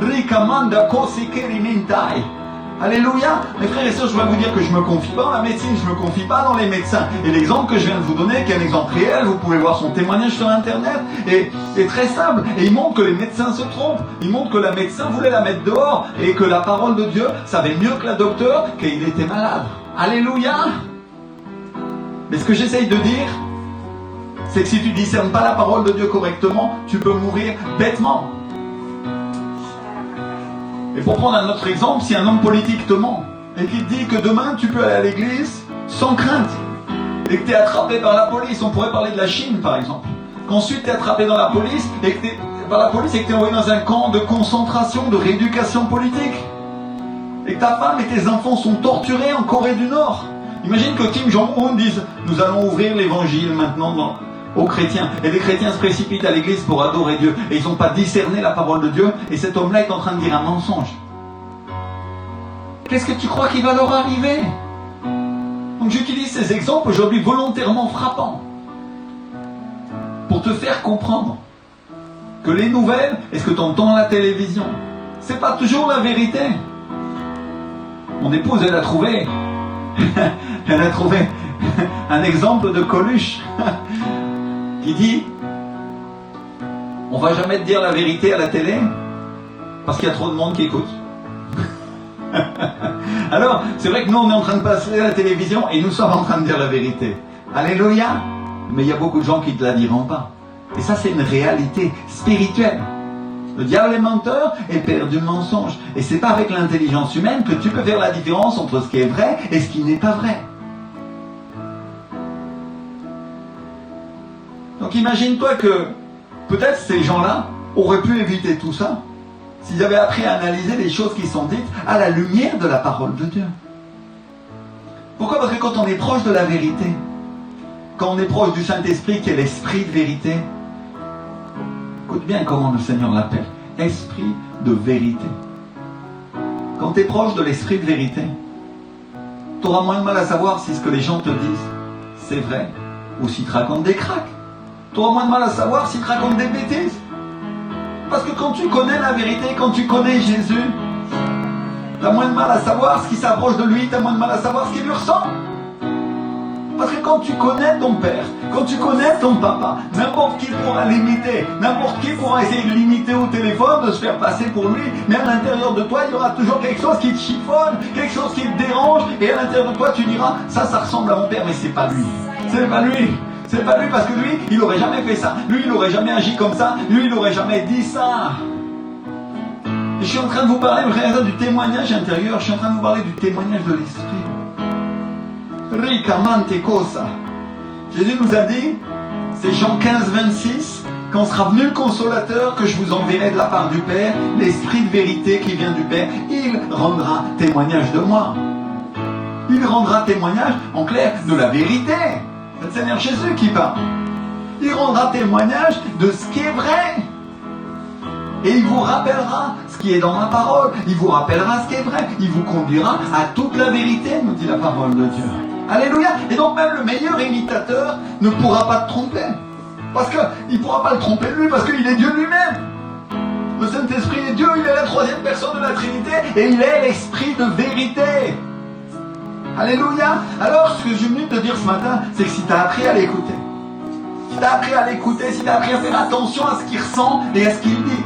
Rikamanda kosikerimintai. Alléluia. Mes frères et sœurs, je voudrais vous dire que je ne me confie pas dans la médecine, je ne me confie pas dans les médecins. Et l'exemple que je viens de vous donner, qui est un exemple réel, vous pouvez voir son témoignage sur Internet, est très simple. Et il montre que les médecins se trompent. Il montre que la médecin voulait la mettre dehors et que la parole de Dieu savait mieux que la docteure qu'il était malade. Alléluia. Mais ce que j'essaye de dire, c'est que si tu ne discernes pas la parole de Dieu correctement, tu peux mourir bêtement. Et pour prendre un autre exemple, si un homme politique te ment et qu'il te dit que demain tu peux aller à l'église sans crainte et que tu es attrapé par la police, on pourrait parler de la Chine par exemple, qu'ensuite tu es attrapé dans la police et que tu es envoyé dans un camp de concentration, de rééducation politique et que ta femme et tes enfants sont torturés en Corée du Nord. Imagine que Kim Jong-un dise nous allons ouvrir l'évangile maintenant aux chrétiens. Et les chrétiens se précipitent à l'église pour adorer Dieu. Et ils n'ont pas discerné la parole de Dieu. Et cet homme-là est en train de dire un mensonge. Qu'est-ce que tu crois qu'il va leur arriver? Donc j'utilise ces exemples aujourd'hui volontairement frappants pour te faire comprendre que les nouvelles et ce que tu entends à la télévision, c'est pas toujours la vérité. Mon épouse, elle a trouvé un exemple de Coluche qui dit on va jamais te dire la vérité à la télé parce qu'il y a trop de monde qui écoute. Alors, c'est vrai que nous on est en train de passer à la télévision et nous sommes en train de dire la vérité. Alléluia. Mais il y a beaucoup de gens qui ne te la diront pas. Et ça, c'est une réalité spirituelle. Le diable est menteur et père du mensonge. Et c'est pas avec l'intelligence humaine que tu peux faire la différence entre ce qui est vrai et ce qui n'est pas vrai. Donc imagine-toi que peut-être ces gens-là auraient pu éviter tout ça si j'avais appris à analyser les choses qui sont dites à la lumière de la parole de Dieu. Pourquoi? Parce que quand on est proche de la vérité, quand on est proche du Saint-Esprit qui est l'esprit de vérité, écoute bien comment le Seigneur l'appelle, esprit de vérité. Quand tu es proche de l'esprit de vérité, tu auras moins de mal à savoir si ce que les gens te disent, c'est vrai, ou s'ils te racontent des cracks. Tu auras moins de mal à savoir s'ils te racontent des bêtises. Parce que quand tu connais la vérité, quand tu connais Jésus, tu as moins de mal à savoir ce qui s'approche de lui, tu as moins de mal à savoir ce qui lui ressemble. Parce que quand tu connais ton père, quand tu connais ton papa, n'importe qui pourra l'imiter, n'importe qui pourra essayer de l'imiter au téléphone, de se faire passer pour lui, mais à l'intérieur de toi, il y aura toujours quelque chose qui te chiffonne, quelque chose qui te dérange, et à l'intérieur de toi, tu diras, ça ressemble à mon père, mais c'est pas lui. C'est pas lui. C'est pas lui, parce que lui, il n'aurait jamais fait ça. Lui, il n'aurait jamais agi comme ça. Lui, il n'aurait jamais dit ça. Et je suis en train de vous parler, frère, du témoignage intérieur. Je suis en train de vous parler du témoignage de l'esprit. Ricamante cosa. Jésus nous a dit, c'est Jean 15, 26, quand sera venu le consolateur que je vous enverrai de la part du Père, l'esprit de vérité qui vient du Père, il rendra témoignage de moi. Il rendra témoignage, en clair, de la vérité. C'est le Seigneur Jésus qui parle. Il rendra témoignage de ce qui est vrai. Et il vous rappellera ce qui est dans ma parole. Il vous rappellera ce qui est vrai. Il vous conduira à toute la vérité, nous dit la parole de Dieu. Alléluia. Et donc même le meilleur imitateur ne pourra pas te tromper. Parce qu'il ne pourra pas le tromper lui, parce qu'il est Dieu lui-même. Le Saint-Esprit est Dieu, il est la troisième personne de la Trinité, et il est l'Esprit de vérité. Alléluia. Alors, ce que j'ai venu te dire ce matin, c'est que si tu as appris à l'écouter, si tu as appris à l'écouter, si tu as appris à faire attention à ce qu'il ressent et à ce qu'il dit,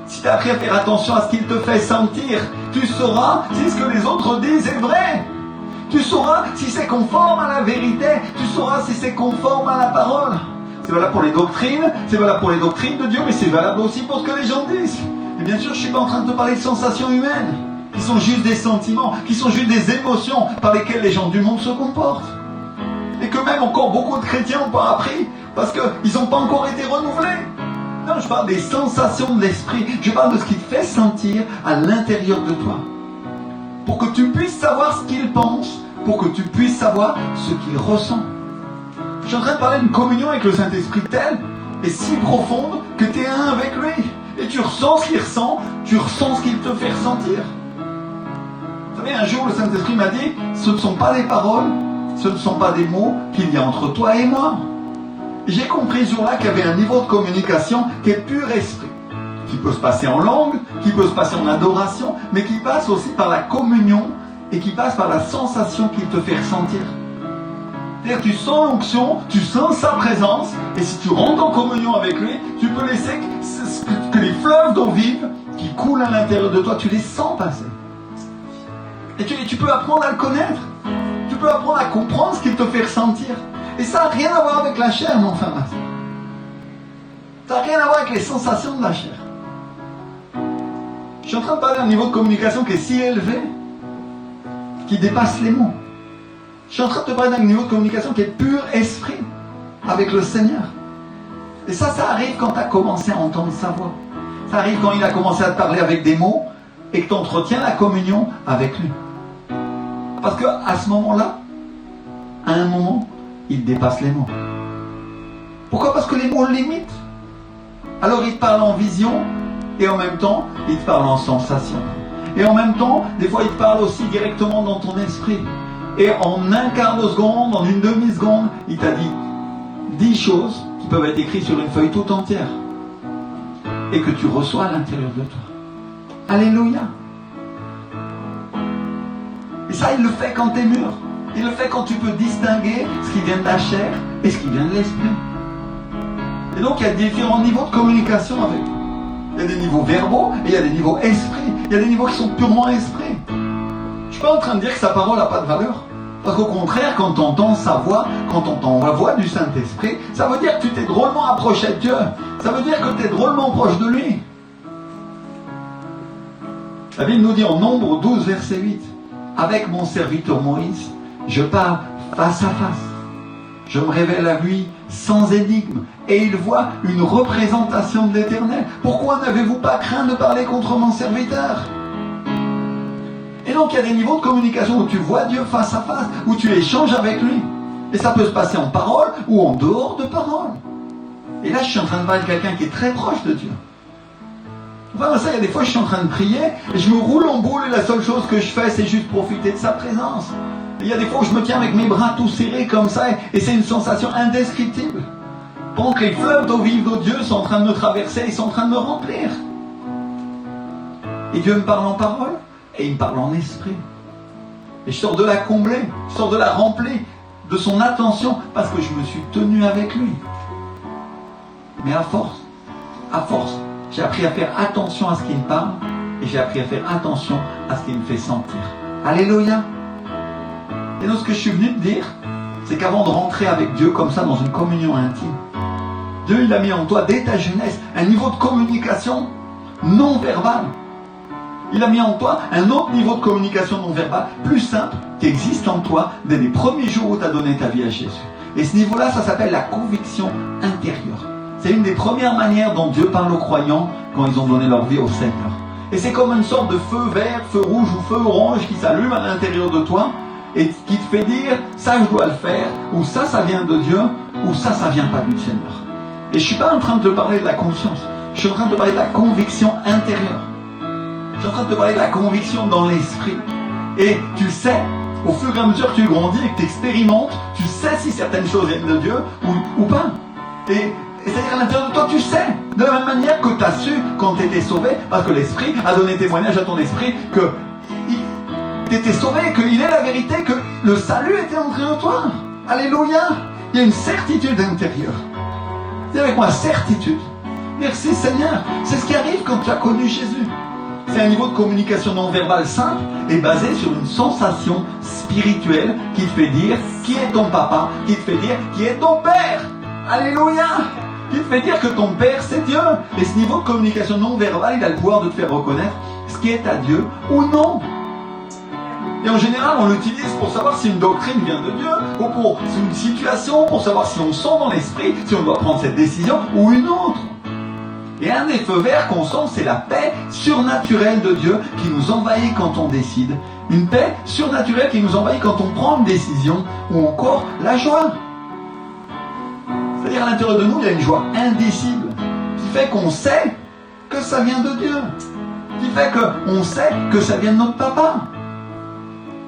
si tu as appris à faire attention à ce qu'il te fait sentir, tu sauras si ce que les autres disent est vrai. Tu sauras si c'est conforme à la vérité. Tu sauras si c'est conforme à la parole. C'est valable pour les doctrines, c'est valable pour les doctrines de Dieu, mais c'est valable aussi pour ce que les gens disent. Et bien sûr, je ne suis pas en train de te parler de sensations humaines, qui sont juste des sentiments, qui sont juste des émotions par lesquelles les gens du monde se comportent. Et que même encore beaucoup de chrétiens n'ont pas appris, parce qu'ils n'ont pas encore été renouvelés. Non, je parle des sensations de l'esprit, je parle de ce qui te fait sentir à l'intérieur de toi. Pour que tu puisses savoir ce qu'il pense, pour que tu puisses savoir ce qu'il ressent. Je suis en train de parler d'une communion avec le Saint-Esprit telle et si profonde que tu es un avec lui. Et tu ressens ce qu'il ressent, tu ressens ce qu'il te fait ressentir. Vous savez, un jour, le Saint-Esprit m'a dit, ce ne sont pas des paroles, ce ne sont pas des mots qu'il y a entre toi et moi. Et j'ai compris ce jour-là qu'il y avait un niveau de communication qui est pur esprit, qui peut se passer en langue, qui peut se passer en adoration, mais qui passe aussi par la communion et qui passe par la sensation qu'il te fait ressentir. C'est-à-dire que tu sens l'onction, tu sens sa présence, et si tu rentres en communion avec lui, tu peux laisser que les fleuves d'eau vive qui coulent à l'intérieur de toi, tu les sens passer. Et tu peux apprendre à le connaître. Tu peux apprendre à comprendre ce qu'il te fait ressentir. Et ça n'a rien à voir avec la chair, mon frère, ma soeur. Ça n'a rien à voir avec les sensations de la chair. Je suis en train de parler d'un niveau de communication qui est si élevé, qui dépasse les mots. Je suis en train de te parler d'un niveau de communication qui est pur esprit, avec le Seigneur. Et ça arrive quand tu as commencé à entendre sa voix. Ça arrive quand il a commencé à te parler avec des mots, et que tu entretiens la communion avec lui. Parce qu'à ce moment-là, à un moment, il dépasse les mots. Pourquoi? Parce que les mots le limitent. Alors il te parle en vision, et en même temps, il te parle en sensation. Et en même temps, des fois, il te parle aussi directement dans ton esprit. Et en un quart de seconde, en une demi-seconde, il t'a dit 10 choses qui peuvent être écrites sur une feuille toute entière. Et que tu reçois à l'intérieur de toi. Alléluia. Et ça, il le fait quand tu es mûr. Il le fait quand tu peux distinguer ce qui vient de la chair et ce qui vient de l'esprit. Et donc, il y a différents niveaux de communication avec lui. Il y a des niveaux verbaux et il y a des niveaux esprit. Il y a des niveaux qui sont purement esprit. Je ne suis pas en train de dire que sa parole n'a pas de valeur. Parce qu'au contraire, quand tu entends sa voix, quand tu entends la voix du Saint-Esprit, ça veut dire que tu t'es drôlement approché de Dieu. Ça veut dire que tu es drôlement proche de lui. La Bible nous dit en Nombre 12, verset 8, « Avec mon serviteur Moïse, je parle face à face. Je me révèle à lui sans énigme, et il voit une représentation de l'Éternel. Pourquoi n'avez-vous pas craint de parler contre mon serviteur? Et donc il y a des niveaux de communication où tu vois Dieu face à face, où tu échanges avec lui. Et ça peut se passer en parole ou en dehors de parole. Et là je suis en train de parler de quelqu'un qui est très proche de Dieu. Enfin, ça, il y a des fois je suis en train de prier, et je me roule en boule, et la seule chose que je fais, c'est juste profiter de sa présence. Il y a des fois où je me tiens avec mes bras tout serrés comme ça, et c'est une sensation indescriptible. Pendant que les fleuves d'eau vive de Dieu sont en train de me traverser, ils sont en train de me remplir. Et Dieu me parle en parole, et il me parle en esprit. Et je sors de la combler, je sors de la remplir de son attention, parce que je me suis tenu avec lui. Mais à force, j'ai appris à faire attention à ce qu'il me parle, et j'ai appris à faire attention à ce qu'il me fait sentir. Alléluia. Et donc ce que je suis venu te dire, c'est qu'avant de rentrer avec Dieu comme ça dans une communion intime, Dieu il a mis en toi dès ta jeunesse un niveau de communication non verbale. Il a mis en toi un autre niveau de communication non verbale, plus simple, qui existe en toi dès les premiers jours où tu as donné ta vie à Jésus. Et ce niveau-là, ça s'appelle la conviction intérieure. C'est une des premières manières dont Dieu parle aux croyants quand ils ont donné leur vie au Seigneur. Et c'est comme une sorte de feu vert, feu rouge ou feu orange qui s'allume à l'intérieur de toi et qui te fait dire ça je dois le faire, ou ça vient de Dieu, ou ça vient pas du Seigneur. Et je suis pas en train de te parler de la conscience, je suis en train de te parler de la conviction intérieure. Je suis en train de te parler de la conviction dans l'esprit. Et tu sais, au fur et à mesure que tu grandis et que tu expérimentes, tu sais si certaines choses viennent de Dieu ou pas. Et c'est-à-dire à l'intérieur de toi, tu sais, de la même manière que tu as su quand tu étais sauvé, parce que l'Esprit a donné témoignage à ton esprit que tu étais sauvé, qu'il est la vérité, que le salut était entré en toi. Alléluia. Il y a une certitude intérieure. Dis avec moi, certitude. Merci Seigneur. C'est ce qui arrive quand tu as connu Jésus. C'est un niveau de communication non verbale simple et basé sur une sensation spirituelle qui te fait dire qui est ton papa, qui te fait dire qui est ton père. Alléluia. Qui te fait dire que ton père c'est Dieu. Et ce niveau de communication non verbale, il a le pouvoir de te faire reconnaître ce qui est à Dieu ou non. Et en général, on l'utilise pour savoir si une doctrine vient de Dieu, ou pour une situation, pour savoir si on sent dans l'esprit, si on doit prendre cette décision ou une autre. Et un des feux verts qu'on sent, c'est la paix surnaturelle de Dieu qui nous envahit quand on décide. Une paix surnaturelle qui nous envahit quand on prend une décision, ou encore la joie. C'est-à-dire à l'intérieur de nous, il y a une joie indicible, qui fait qu'on sait que ça vient de Dieu, qui fait qu'on sait que ça vient de notre papa.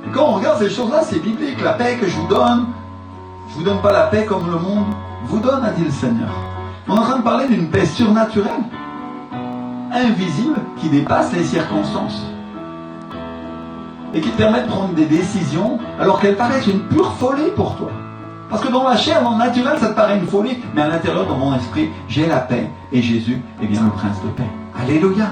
Et quand on regarde ces choses-là, c'est biblique. La paix que je vous donne pas la paix comme le monde vous donne, a dit le Seigneur. On est en train de parler d'une paix surnaturelle, invisible, qui dépasse les circonstances. Et qui te permet de prendre des décisions alors qu'elles paraissent une pure folie pour toi. Parce que dans la chair, dans le naturel, ça te paraît une folie. Mais à l'intérieur, dans mon esprit, j'ai la paix. Et Jésus est bien le prince de paix. Alléluia.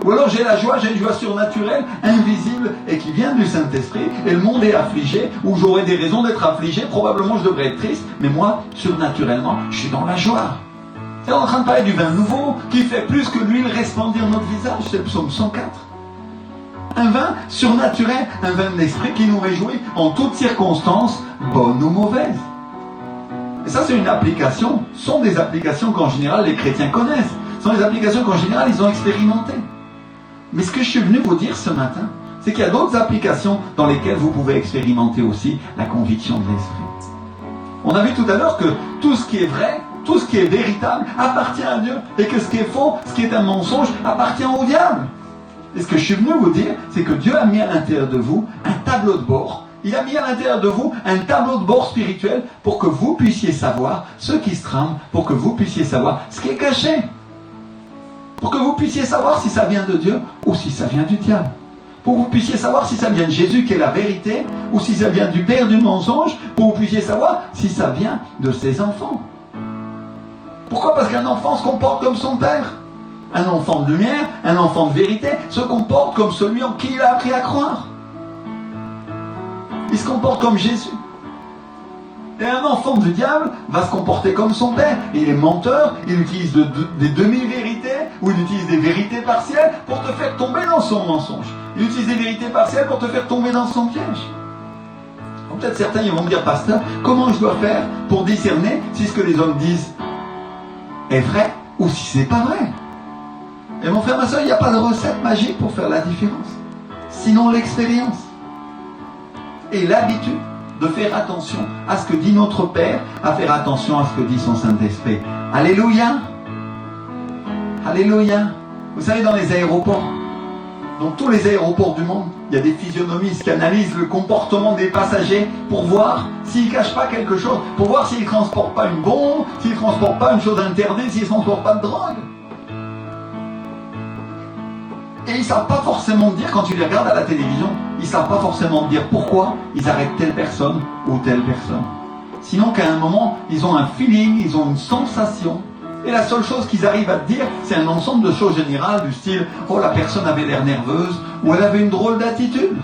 Ou alors j'ai la joie, j'ai une joie surnaturelle, invisible, et qui vient du Saint-Esprit, et le monde est affligé, ou j'aurais des raisons d'être affligé, probablement je devrais être triste, mais moi, surnaturellement, je suis dans la joie. C'est en train de parler du vin nouveau, qui fait plus que l'huile resplendir notre visage, c'est le psaume 104. Un vin surnaturel, un vin de l'esprit qui nous réjouit en toutes circonstances, bonnes ou mauvaises. Et ça c'est une application, ce sont des applications qu'en général les chrétiens connaissent, ce sont des applications qu'en général ils ont expérimentées. Mais ce que je suis venu vous dire ce matin, c'est qu'il y a d'autres applications dans lesquelles vous pouvez expérimenter aussi la conviction de l'esprit. On a vu tout à l'heure que tout ce qui est vrai, tout ce qui est véritable appartient à Dieu, et que ce qui est faux, ce qui est un mensonge, appartient au diable. Et ce que je suis venu vous dire, c'est que Dieu a mis à l'intérieur de vous un tableau de bord. Il a mis à l'intérieur de vous un tableau de bord spirituel pour que vous puissiez savoir ce qui se trame, pour que vous puissiez savoir ce qui est caché. Pour que vous puissiez savoir si ça vient de Dieu ou si ça vient du diable. Pour que vous puissiez savoir si ça vient de Jésus qui est la vérité ou si ça vient du père du mensonge. Pour que vous puissiez savoir si ça vient de ses enfants. Pourquoi ? Parce qu'un enfant se comporte comme son père. Un enfant de lumière, un enfant de vérité, se comporte comme celui en qui il a appris à croire. Il se comporte comme Jésus. Et un enfant du diable va se comporter comme son père. Il est menteur, il utilise des demi-vérités, ou il utilise des vérités partielles pour te faire tomber dans son mensonge. Il utilise des vérités partielles pour te faire tomber dans son piège. peut-être certains ils vont me dire, pasteur, comment je dois faire pour discerner si ce que les hommes disent est vrai ou si c'est pas vrai? Et mon frère, ma soeur, il n'y a pas de recette magique pour faire la différence. Sinon l'expérience. Et l'habitude de faire attention à ce que dit notre Père, à faire attention à ce que dit son Saint-Esprit. Alléluia. Alléluia. Vous savez, dans les aéroports, dans tous les aéroports du monde, il y a des physionomistes qui analysent le comportement des passagers pour voir s'ils ne cachent pas quelque chose, pour voir s'ils ne transportent pas une bombe, s'ils ne transportent pas une chose interdite, s'ils ne transportent pas de drogue. Et ils ne savent pas forcément dire, quand tu les regardes à la télévision, ils ne savent pas forcément dire pourquoi ils arrêtent telle personne ou telle personne. Sinon qu'à un moment, ils ont un feeling, ils ont une sensation. Et la seule chose qu'ils arrivent à te dire, c'est un ensemble de choses générales du style « Oh, la personne avait l'air nerveuse » ou « Elle avait une drôle d'attitude ».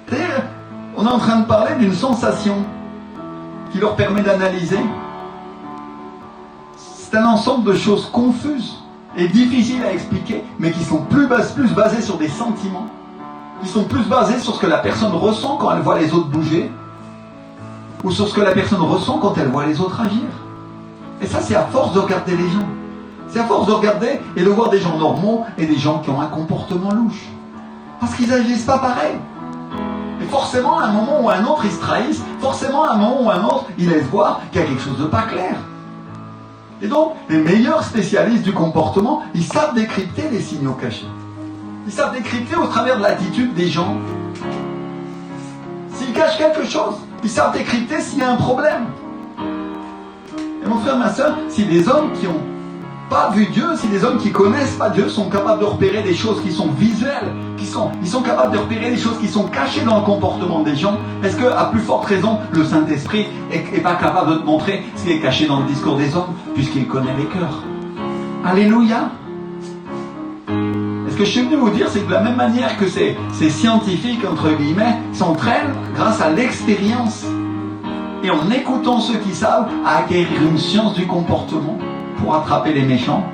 C'est-à-dire, on est en train de parler d'une sensation qui leur permet d'analyser. C'est un ensemble de choses confuses et difficiles à expliquer, mais qui sont plus basées sur des sentiments, qui sont plus basées sur ce que la personne ressent quand elle voit les autres bouger, ou sur ce que la personne ressent quand elle voit les autres agir. Et ça, c'est à force de regarder les gens. C'est à force de regarder et de voir des gens normaux et des gens qui ont un comportement louche. Parce qu'ils n'agissent pas pareil. Et forcément, à un moment ou à un autre, ils se trahissent. Forcément, à un moment ou à un autre, ils laissent voir qu'il y a quelque chose de pas clair. Et donc, les meilleurs spécialistes du comportement, ils savent décrypter les signaux cachés. Ils savent décrypter au travers de l'attitude des gens. S'ils cachent quelque chose, ils savent décrypter s'il y a un problème. Et mon frère, ma soeur, si les hommes qui n'ont pas vu Dieu, si les hommes qui ne connaissent pas Dieu sont capables de repérer des choses qui sont visuelles, ils sont capables de repérer des choses qui sont cachées dans le comportement des gens, est-ce qu'à plus forte raison, le Saint-Esprit n'est pas capable de te montrer ce qui est caché dans le discours des hommes, puisqu'il connaît les cœurs? Alléluia. Et ce que je suis venu vous dire, c'est que de la même manière que ces scientifiques, entre guillemets, s'entraînent grâce à l'expérience, et en écoutant ceux qui savent, à acquérir une science du comportement pour attraper les méchants,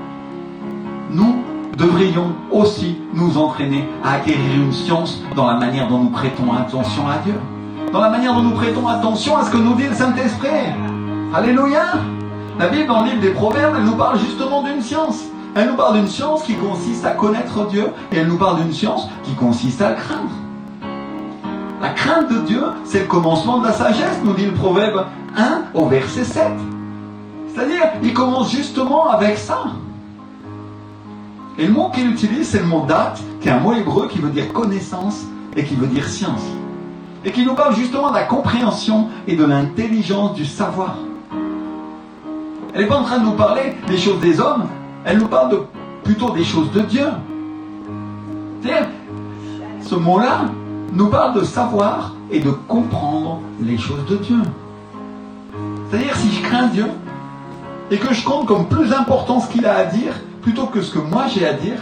nous devrions aussi nous entraîner à acquérir une science dans la manière dont nous prêtons attention à Dieu, dans la manière dont nous prêtons attention à ce que nous dit le Saint-Esprit. Alléluia. La Bible, dans le livre des Proverbes, elle nous parle justement d'une science. Elle nous parle d'une science qui consiste à connaître Dieu, et elle nous parle d'une science qui consiste à le craindre. La crainte de Dieu, c'est le commencement de la sagesse, nous dit le Proverbe 1 au verset 7. C'est-à-dire, il commence justement avec ça. Et le mot qu'il utilise, c'est le mot date, qui est un mot hébreu qui veut dire connaissance et qui veut dire science. Et qui nous parle justement de la compréhension et de l'intelligence du savoir. Elle n'est pas en train de nous parler des choses des hommes, elle nous parle plutôt des choses de Dieu. C'est-à-dire, ce mot-là nous parle de savoir et de comprendre les choses de Dieu. C'est-à-dire, si je crains Dieu et que je compte comme plus important ce qu'il a à dire plutôt que ce que moi j'ai à dire,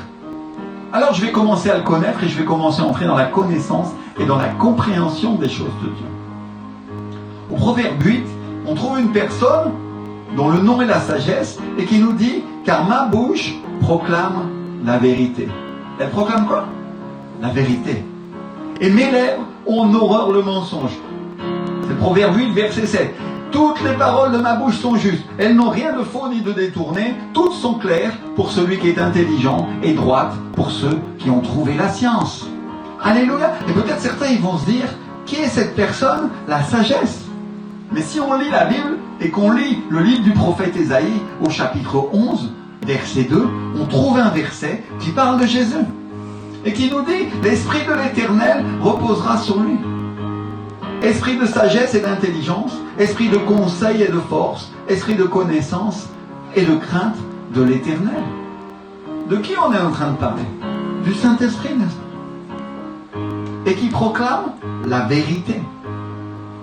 alors je vais commencer à le connaître et je vais commencer à entrer dans la connaissance et dans la compréhension des choses de Dieu. Au Proverbe 8, on trouve une personne dont le nom est la sagesse et qui nous dit « Car ma bouche proclame la vérité ». Elle proclame quoi? La vérité. Et mes lèvres ont horreur le mensonge. C'est le Proverbe 8, verset 7. Toutes les paroles de ma bouche sont justes. Elles n'ont rien de faux ni de détourné. Toutes sont claires pour celui qui est intelligent et droites pour ceux qui ont trouvé la science. Alléluia. Et peut-être certains ils vont se dire, qui est cette personne? La sagesse. Mais si on lit la Bible et qu'on lit le livre du prophète Ésaïe au chapitre 11, verset 2, on trouve un verset qui parle de Jésus. Et qui nous dit, l'Esprit de l'Éternel reposera sur lui. Esprit de sagesse et d'intelligence, esprit de conseil et de force, esprit de connaissance et de crainte de l'Éternel. De qui on est en train de parler? Du Saint-Esprit, n'est-ce pas? Et qui proclame la vérité.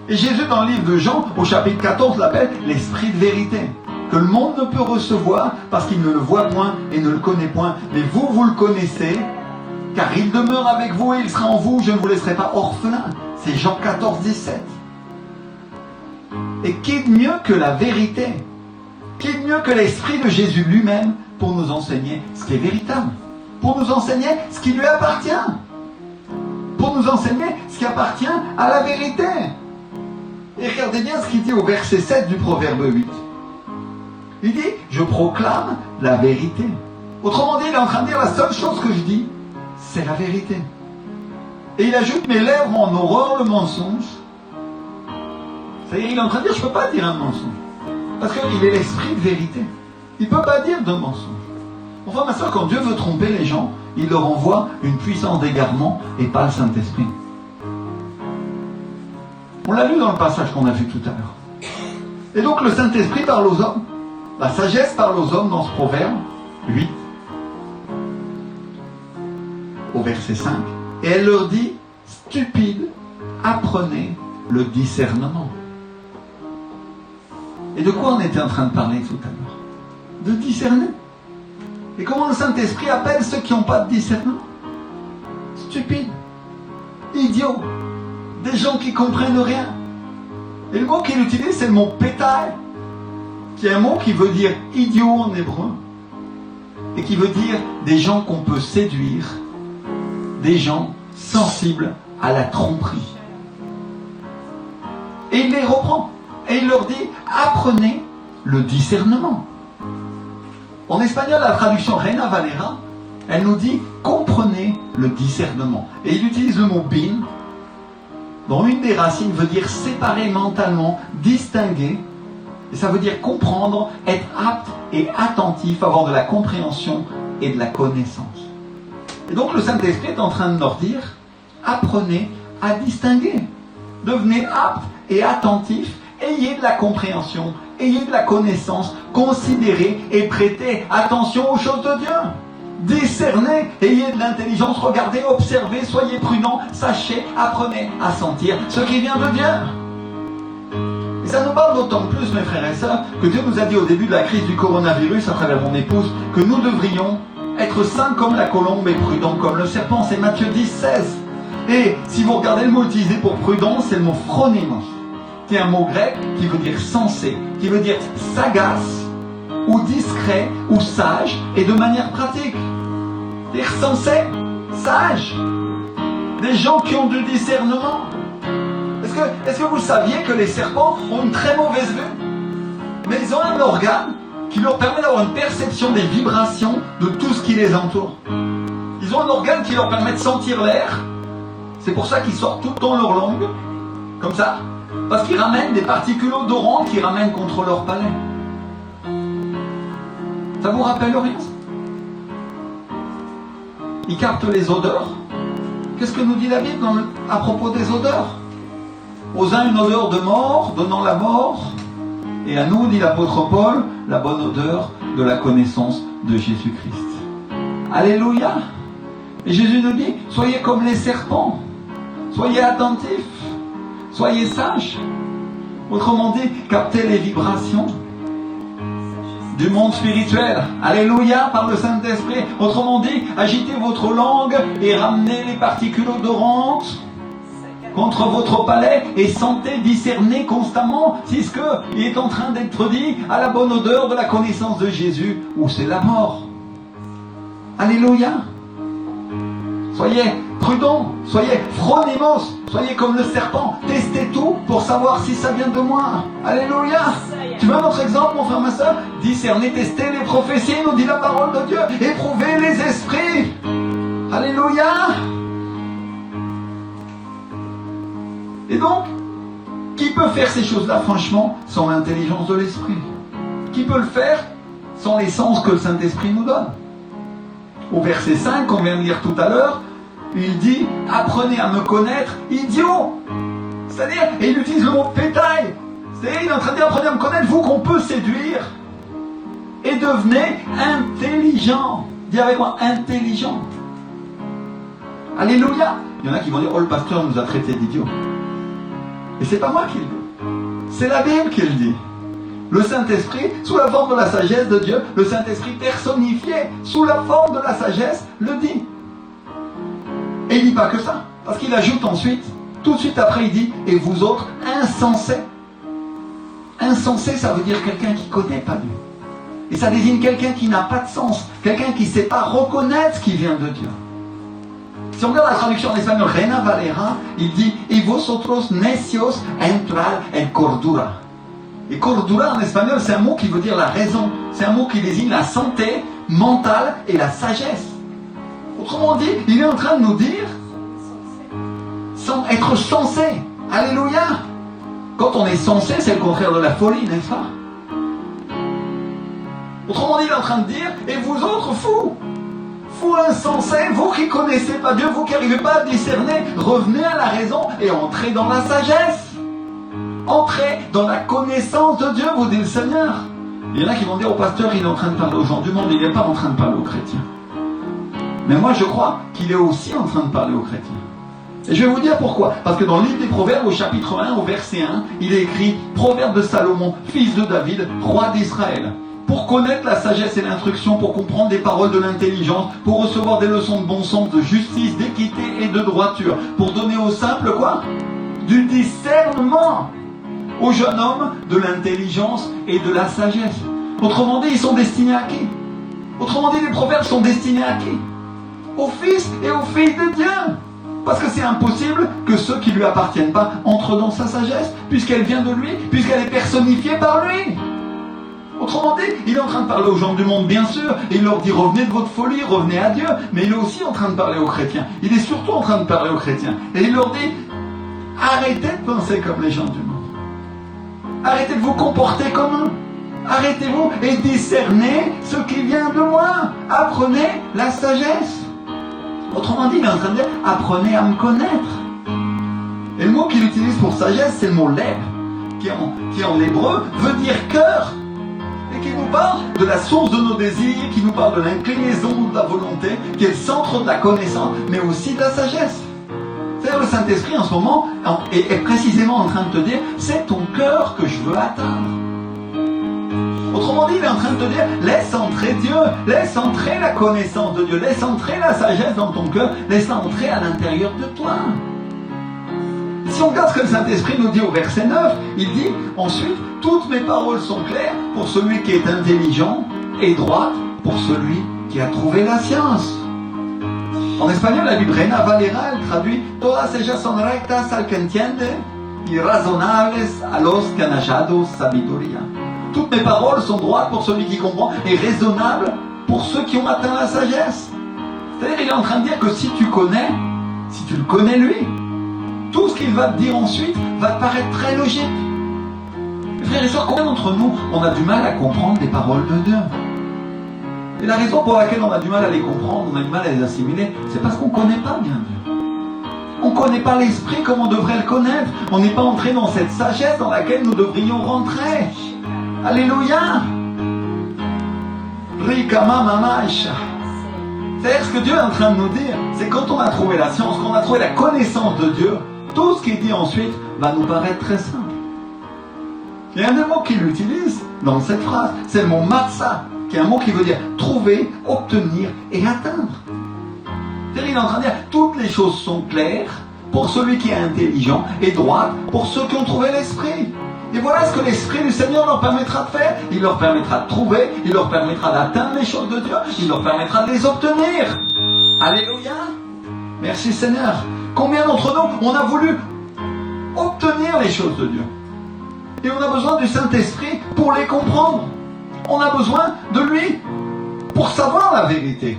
Et Jésus, dans le livre de Jean, au chapitre 14, l'appelle l'Esprit de vérité, que le monde ne peut recevoir parce qu'il ne le voit point et ne le connaît point. Mais vous, vous le connaissez, car il demeure avec vous et il sera en vous, je ne vous laisserai pas orphelin. C'est Jean 14, 17. Et qui de mieux que la vérité? Qui de mieux que l'Esprit de Jésus lui-même pour nous enseigner ce qui est véritable? Pour nous enseigner ce qui lui appartient? pour nous enseigner ce qui appartient à la vérité. Et regardez bien ce qu'il dit au verset 7 du Proverbe 8. Il dit, je proclame la vérité. Autrement dit, il est en train de dire, la seule chose que je dis, c'est la vérité. Et il ajoute, mes lèvres ont en horreur le mensonge. C'est-à-dire, il est en train de dire, je ne peux pas dire un mensonge. Parce qu'il est l'esprit de vérité. Il ne peut pas dire de mensonge. Enfin, ma soeur, quand Dieu veut tromper les gens, il leur envoie une puissance d'égarement et pas le Saint-Esprit. On l'a lu dans le passage qu'on a vu tout à l'heure. Et donc, le Saint-Esprit parle aux hommes. La sagesse parle aux hommes dans ce proverbe 8, au verset 5. Et elle leur dit, stupide, apprenez le discernement. Et de quoi on était en train de parler tout à l'heure? De discerner. Et comment le Saint-Esprit appelle ceux qui n'ont pas de discernement? Stupides, idiots, des gens qui ne comprennent rien. Et le mot qu'il utilise, c'est le mot pétail, qui est un mot qui veut dire idiot en hébreu, et qui veut dire des gens qu'on peut séduire, des gens sensibles à la tromperie. Et il les reprend, et il leur dit, apprenez le discernement. En espagnol, la traduction Reina Valera, elle nous dit, comprenez le discernement. Et il utilise le mot bin, dont une des racines veut dire séparer mentalement, distinguer. Et ça veut dire comprendre, être apte et attentif, avoir de la compréhension et de la connaissance. Et donc le Saint-Esprit est en train de leur dire, apprenez à distinguer. Devenez apte et attentif, ayez de la compréhension, ayez de la connaissance, considérez et prêtez attention aux choses de Dieu. Discernez, ayez de l'intelligence, regardez, observez, soyez prudents, sachez, apprenez à sentir ce qui vient de Dieu. Et ça nous parle d'autant plus, mes frères et sœurs, que Dieu nous a dit au début de la crise du coronavirus, à travers mon épouse, que nous devrions être saints comme la colombe et prudents comme le serpent. C'est Matthieu 10, 16. Et si vous regardez le mot utilisé pour prudent, c'est le mot phronimos, qui est un mot grec qui veut dire sensé, qui veut dire sagace, ou discret, ou sage, et de manière pratique. C'est-à-dire sensé, sage. Des gens qui ont du discernement. Est-ce que vous saviez que les serpents ont une très mauvaise vue? Mais ils ont un organe qui leur permet d'avoir une perception des vibrations de tout ce qui les entoure. Ils ont un organe qui leur permet de sentir l'air. C'est pour ça qu'ils sortent tout le temps leur langue, comme ça, parce qu'ils ramènent des particules odorantes qu'ils ramènent contre leur palais. Ça vous rappelle rien? Ils captent les odeurs. Qu'est-ce que nous dit la Bible à propos des odeurs? Aux uns une odeur de mort, donnant la mort, et à nous, dit l'apôtre Paul, la bonne odeur de la connaissance de Jésus-Christ. Alléluia. Et Jésus nous dit, soyez comme les serpents, soyez attentifs, soyez sages. Autrement dit, captez les vibrations du monde spirituel. Alléluia, par le Saint-Esprit. Autrement dit, agitez votre langue et ramenez les particules odorantes contre votre palais et sentez, discernez constamment si ce qu'il est en train d'être dit à la bonne odeur de la connaissance de Jésus ou c'est la mort. Alléluia. Soyez prudents, soyez phronimos, soyez comme le serpent, testez tout pour savoir si ça vient de moi. Alléluia. Tu veux un autre exemple, mon frère, ma soeur? Discernez, testez les prophéties, nous dit la parole de Dieu, éprouvez les esprits. Alléluia. Et donc, qui peut faire ces choses-là, franchement, sans l'intelligence de l'esprit? Qui peut le faire sans les sens que le Saint-Esprit nous donne? Au verset 5, qu'on vient de lire tout à l'heure, il dit, apprenez à me connaître, idiot. C'est-à-dire, et il utilise le mot pétail. C'est-à-dire, il est en train de dire, apprenez à me connaître, vous qu'on peut séduire. Et devenez intelligent. Dis avec moi, intelligent. Alléluia. Il y en a qui vont dire, oh, le pasteur nous a traités d'idiots. Et c'est pas moi qui le dis. C'est la Bible qui le dit. Le Saint-Esprit, sous la forme de la sagesse de Dieu, le Saint-Esprit personnifié, sous la forme de la sagesse, le dit. Et il dit pas que ça. Parce qu'il ajoute ensuite, tout de suite après, il dit, et vous autres, insensés. Insensé, ça veut dire quelqu'un qui ne connaît pas Dieu. Et ça désigne quelqu'un qui n'a pas de sens, quelqu'un qui ne sait pas reconnaître ce qui vient de Dieu. Si on regarde la traduction en espagnol, Reina Valera, il dit « Y vosotros necios entrar en cordura ». Et cordura en espagnol, c'est un mot qui veut dire la raison. C'est un mot qui désigne la santé mentale et la sagesse. Autrement dit, il est en train de nous dire être sensé. Alléluia. Quand on est sensé, c'est le contraire de la folie, n'est-ce pas? Autrement dit, il est en train de dire, et vous autres fous, fous insensés, vous qui connaissez pas Dieu, vous qui n'arrivez pas à discerner, revenez à la raison et entrez dans la sagesse. Entrez dans la connaissance de Dieu, vous dit le Seigneur. Il y en a qui vont dire au pasteur, il est en train de parler aux gens du monde, il n'est pas en train de parler aux chrétiens. Mais moi je crois qu'il est aussi en train de parler aux chrétiens. Et je vais vous dire pourquoi. Parce que dans le livre des Proverbes, au chapitre 1, au verset 1, il est écrit « Proverbe de Salomon, fils de David, roi d'Israël. Pour connaître la sagesse et l'instruction, pour comprendre des paroles de l'intelligence, pour recevoir des leçons de bon sens, de justice, d'équité et de droiture, pour donner aux simples quoi? Du discernement. Aux jeunes hommes, de l'intelligence et de la sagesse. » Autrement dit, ils sont destinés à qui? Autrement dit, les proverbes sont destinés à qui? Aux fils et aux filles de Dieu. Parce que c'est impossible que ceux qui ne lui appartiennent pas entrent dans sa sagesse, puisqu'elle vient de lui, puisqu'elle est personnifiée par lui. Autrement dit, il est en train de parler aux gens du monde, bien sûr, et il leur dit revenez de votre folie, revenez à Dieu, mais il est aussi en train de parler aux chrétiens. Il est surtout en train de parler aux chrétiens. Et il leur dit arrêtez de penser comme les gens du monde. Arrêtez de vous comporter comme eux. Arrêtez-vous et discernez ce qui vient de moi. Apprenez la sagesse. Autrement dit, il est en train de dire, apprenez à me connaître. Et le mot qu'il utilise pour sagesse, c'est le mot leb, qui en hébreu veut dire cœur. Et qui nous parle de la source de nos désirs, qui nous parle de l'inclinaison de la volonté, qui est le centre de la connaissance, mais aussi de la sagesse. C'est-à-dire le Saint-Esprit en ce moment est précisément en train de te dire, c'est ton cœur que je veux atteindre. Autrement dit, il est en train de te dire, laisse entrer Dieu, laisse entrer la connaissance de Dieu, laisse entrer la sagesse dans ton cœur, laisse-la entrer à l'intérieur de toi. Si on regarde ce que le Saint-Esprit nous dit au verset 9, il dit ensuite, toutes mes paroles sont claires pour celui qui est intelligent et droite pour celui qui a trouvé la science. En espagnol, la Bible Reina Valera, elle traduit, todas ellas son rectas al que entiende y razonables a los que han hallado sabiduría. Toutes mes paroles sont droites pour celui qui comprend et raisonnables pour ceux qui ont atteint la sagesse. C'est-à-dire, il est en train de dire que si tu le connais lui, tout ce qu'il va te dire ensuite va te paraître très logique. Frères et sœurs, combien d'entre nous, on a du mal à comprendre les paroles de Dieu? Et la raison pour laquelle on a du mal à les comprendre, on a du mal à les assimiler, c'est parce qu'on ne connaît pas bien Dieu. On ne connaît pas l'esprit comme on devrait le connaître. On n'est pas entré dans cette sagesse dans laquelle nous devrions rentrer. Alléluia. Rikama mamaisha. C'est-à-dire ce que Dieu est en train de nous dire, c'est quand on a trouvé la science, quand on a trouvé la connaissance de Dieu, tout ce qu'il dit ensuite va nous paraître très simple. Il y a un mot qu'il utilise dans cette phrase, c'est le mot matsa, qui est un mot qui veut dire trouver, obtenir et atteindre. C'est-à-dire il est en train de dire, toutes les choses sont claires pour celui qui est intelligent et droite pour ceux qui ont trouvé l'esprit. Et voilà ce que l'Esprit du Seigneur leur permettra de faire. Il leur permettra de trouver, il leur permettra d'atteindre les choses de Dieu, il leur permettra de les obtenir. Alléluia. Merci Seigneur. Combien d'entre nous, on a voulu obtenir les choses de Dieu? Et on a besoin du Saint-Esprit pour les comprendre. On a besoin de lui pour savoir la vérité.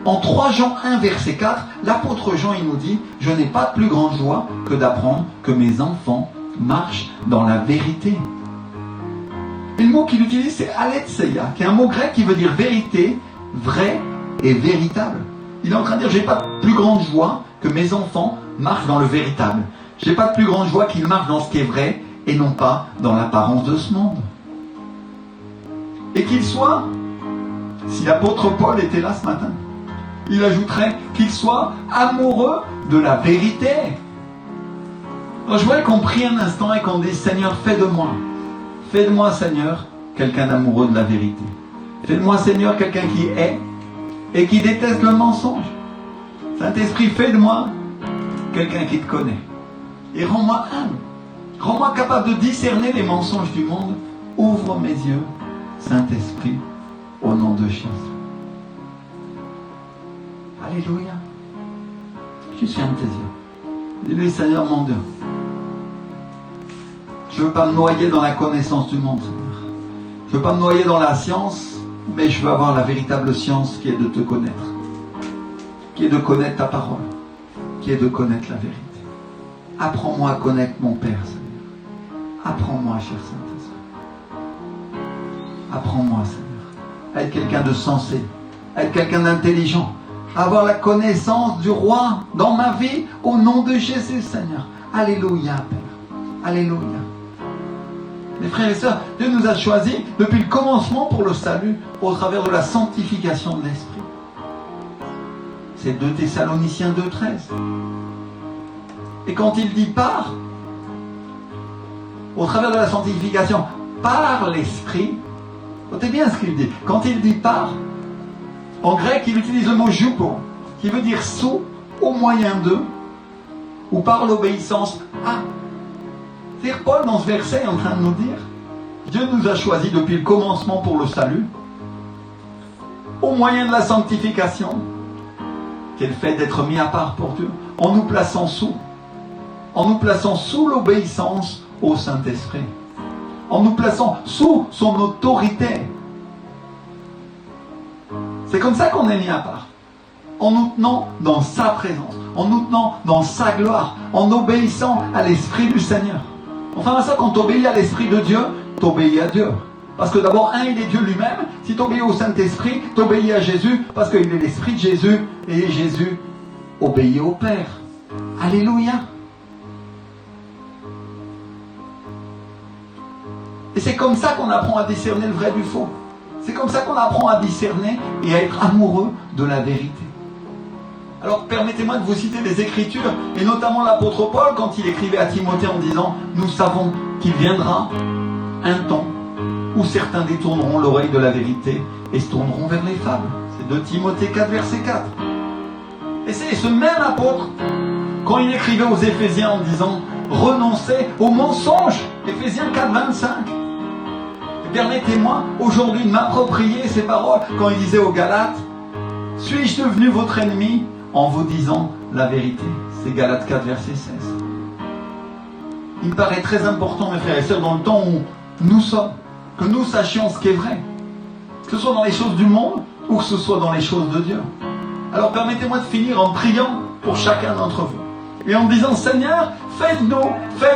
En 3 Jean 1, verset 4, l'apôtre Jean, il nous dit « Je n'ai pas de plus grande joie que d'apprendre que mes enfants marche dans la vérité. » Et le mot qu'il utilise, c'est aletseia, qui est un mot grec qui veut dire vérité, vrai et véritable. Il est en train de dire, j'ai pas de plus grande joie que mes enfants marchent dans le véritable. J'ai pas de plus grande joie qu'ils marchent dans ce qui est vrai et non pas dans l'apparence de ce monde. Et qu'il soit, si l'apôtre Paul était là ce matin, il ajouterait qu'il soit amoureux de la vérité. Alors je voudrais qu'on prie un instant et qu'on dise, Seigneur, fais de moi, Seigneur, quelqu'un d'amoureux de la vérité. Fais de moi, Seigneur, quelqu'un qui hait et qui déteste le mensonge. Saint-Esprit, fais de moi quelqu'un qui te connaît. Et rends-moi humble. Rends-moi capable de discerner les mensonges du monde. Ouvre mes yeux, Saint-Esprit, au nom de Jésus. Alléluia. Juste ferme tes yeux. Dis-lui, Seigneur mon Dieu, je ne veux pas me noyer dans la connaissance du monde, Seigneur. Je ne veux pas me noyer dans la science, mais je veux avoir la véritable science qui est de te connaître. Qui est de connaître ta parole. Qui est de connaître la vérité. Apprends-moi à connaître mon Père, Seigneur. Apprends-moi, cher Saint-Esprit. Apprends-moi, Seigneur, à être quelqu'un de sensé, à être quelqu'un d'intelligent, à avoir la connaissance du roi dans ma vie, au nom de Jésus, Seigneur. Alléluia, Père. Alléluia. Mes frères et sœurs, Dieu nous a choisis depuis le commencement pour le salut, au travers de la sanctification de l'Esprit. C'est 2 Thessaloniciens 2,13. Et quand il dit par, au travers de la sanctification, par l'Esprit, notez bien ce qu'il dit. Quand il dit par, en grec, il utilise le mot jupo, qui veut dire sous, au moyen de, ou par l'obéissance à. C'est-à-dire, Paul, dans ce verset, est en train de nous dire, Dieu nous a choisis depuis le commencement pour le salut, au moyen de la sanctification, qui est le fait d'être mis à part pour Dieu, en nous plaçant sous l'obéissance au Saint-Esprit, en nous plaçant sous son autorité. C'est comme ça qu'on est mis à part, en nous tenant dans sa présence, en nous tenant dans sa gloire, en obéissant à l'Esprit du Seigneur. Enfin, ça, quand tu obéis à l'Esprit de Dieu, tu obéis à Dieu. Parce que d'abord, il est Dieu lui-même. Si tu obéis au Saint-Esprit, tu obéis à Jésus, parce qu'il est l'Esprit de Jésus, et Jésus obéit au Père. Alléluia. Et c'est comme ça qu'on apprend à discerner le vrai du faux. C'est comme ça qu'on apprend à discerner et à être amoureux de la vérité. Alors permettez-moi de vous citer des Écritures, et notamment l'apôtre Paul, quand il écrivait à Timothée en disant « Nous savons qu'il viendra un temps où certains détourneront l'oreille de la vérité et se tourneront vers les fables. » C'est 2 Timothée 4, verset 4. Et c'est ce même apôtre, quand il écrivait aux Éphésiens en disant « Renoncez aux mensonges » Éphésiens 4, 25. Et permettez-moi aujourd'hui de m'approprier ces paroles quand il disait aux Galates « Suis-je devenu votre ennemi en vous disant la vérité ?» C'est Galates 4, verset 16. Il me paraît très important, mes frères et sœurs, dans le temps où nous sommes, que nous sachions ce qui est vrai, que ce soit dans les choses du monde ou que ce soit dans les choses de Dieu. Alors permettez-moi de finir en priant pour chacun d'entre vous et en disant: Seigneur, fais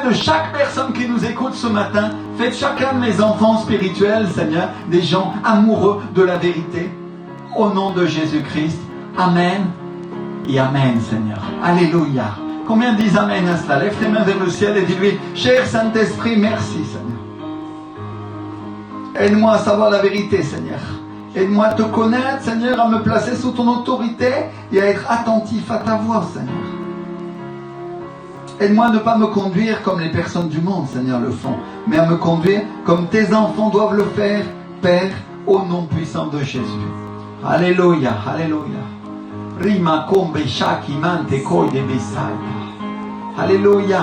de chaque personne qui nous écoute ce matin, fais de chacun de mes enfants spirituels, Seigneur, des gens amoureux de la vérité, au nom de Jésus-Christ. Amen et Amen, Seigneur. Alléluia. Combien disent Amen à cela? Lève tes mains vers le ciel et dis-lui: cher Saint-Esprit, merci, Seigneur. Aide-moi à savoir la vérité, Seigneur. Aide-moi à te connaître, Seigneur, à me placer sous ton autorité et à être attentif à ta voix, Seigneur. Aide-moi à ne pas me conduire comme les personnes du monde, Seigneur, le font, mais à me conduire comme tes enfants doivent le faire, Père, au nom puissant de Jésus. Alléluia, Alléluia. Rima kombe shaki mante koi de besai. Alléluia.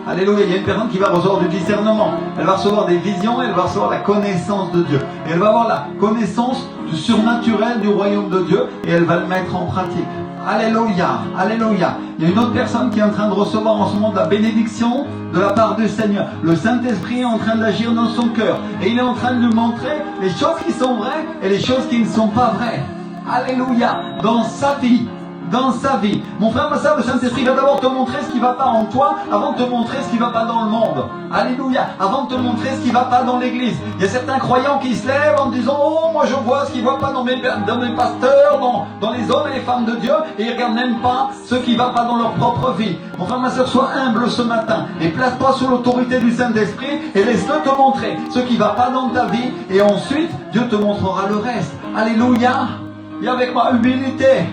Alléluia. Il y a une personne qui va recevoir du discernement. Elle va recevoir des visions, elle va recevoir la connaissance de Dieu. Et elle va avoir la connaissance du surnaturel du royaume de Dieu et elle va le mettre en pratique. Alléluia, Alléluia. Il y a une autre personne qui est en train de recevoir en ce moment de la bénédiction de la part du Seigneur. Le Saint-Esprit est en train d'agir dans son cœur. Et il est en train de lui montrer les choses qui sont vraies et les choses qui ne sont pas vraies. Alléluia. Dans sa vie. Dans sa vie. Mon frère, ma soeur, le Saint-Esprit va d'abord te montrer ce qui ne va pas en toi avant de te montrer ce qui ne va pas dans le monde. Alléluia. Avant de te montrer ce qui ne va pas dans l'église. Il y a certains croyants qui se lèvent en disant: oh, moi je vois ce qu'ils ne voient pas dans mes pasteurs, dans les hommes et les femmes de Dieu, et ils ne regardent même pas ce qui ne va pas dans leur propre vie. Mon frère, ma soeur, sois humble ce matin et place-toi sous l'autorité du Saint-Esprit et laisse-le te montrer ce qui ne va pas dans ta vie, et ensuite Dieu te montrera le reste. Alléluia. Et avec moi, humilité.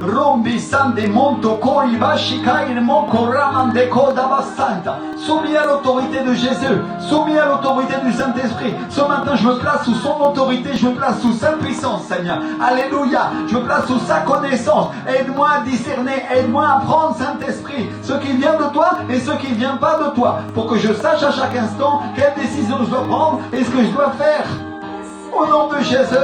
Rombi sande monto koi vashikai monko ramande kodava santa. Soumis à l'autorité de Jésus, soumis à l'autorité du Saint-Esprit. Ce matin, je me place sous son autorité, je me place sous sa puissance, Seigneur. Alléluia. Je me place sous sa connaissance. Aide-moi à discerner, aide-moi à prendre, Saint-Esprit, ce qui vient de toi et ce qui ne vient pas de toi, pour que je sache à chaque instant quelle décision je dois prendre et ce que je dois faire. Au nom de Jésus.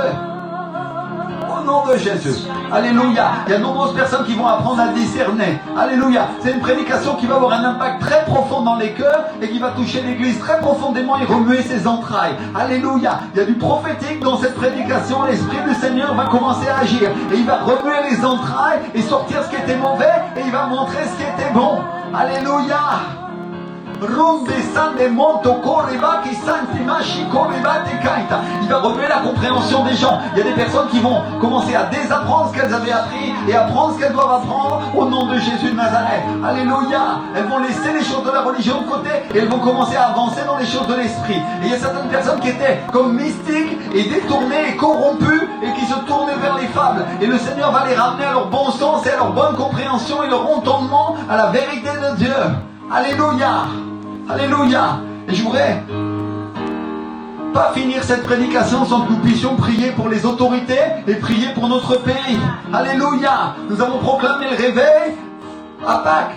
Au nom de Jésus. Alléluia. Il y a de nombreuses personnes qui vont apprendre à discerner. Alléluia. C'est une prédication qui va avoir un impact très profond dans les cœurs et qui va toucher l'Église très profondément et remuer ses entrailles. Alléluia. Il y a du prophétique dans cette prédication. L'Esprit du Seigneur va commencer à agir et il va remuer les entrailles et sortir ce qui était mauvais et il va montrer ce qui était bon. Alléluia. Il va remuer la compréhension des gens. Il y a des personnes qui vont commencer à désapprendre ce qu'elles avaient appris et apprendre ce qu'elles doivent apprendre au nom de Jésus de Nazareth. Alléluia. Elles vont laisser les choses de la religion de côté et elles vont commencer à avancer dans les choses de l'esprit. Et il y a certaines personnes qui étaient comme mystiques et détournées et corrompues et qui se tournaient vers les fables. Et le Seigneur va les ramener à leur bon sens et à leur bonne compréhension et leur entendement à la vérité de Dieu. Alléluia. Alléluia. Et je voudrais pas finir cette prédication sans que nous puissions prier pour les autorités et prier pour notre pays. Alléluia. Nous avons proclamé le réveil à Pâques.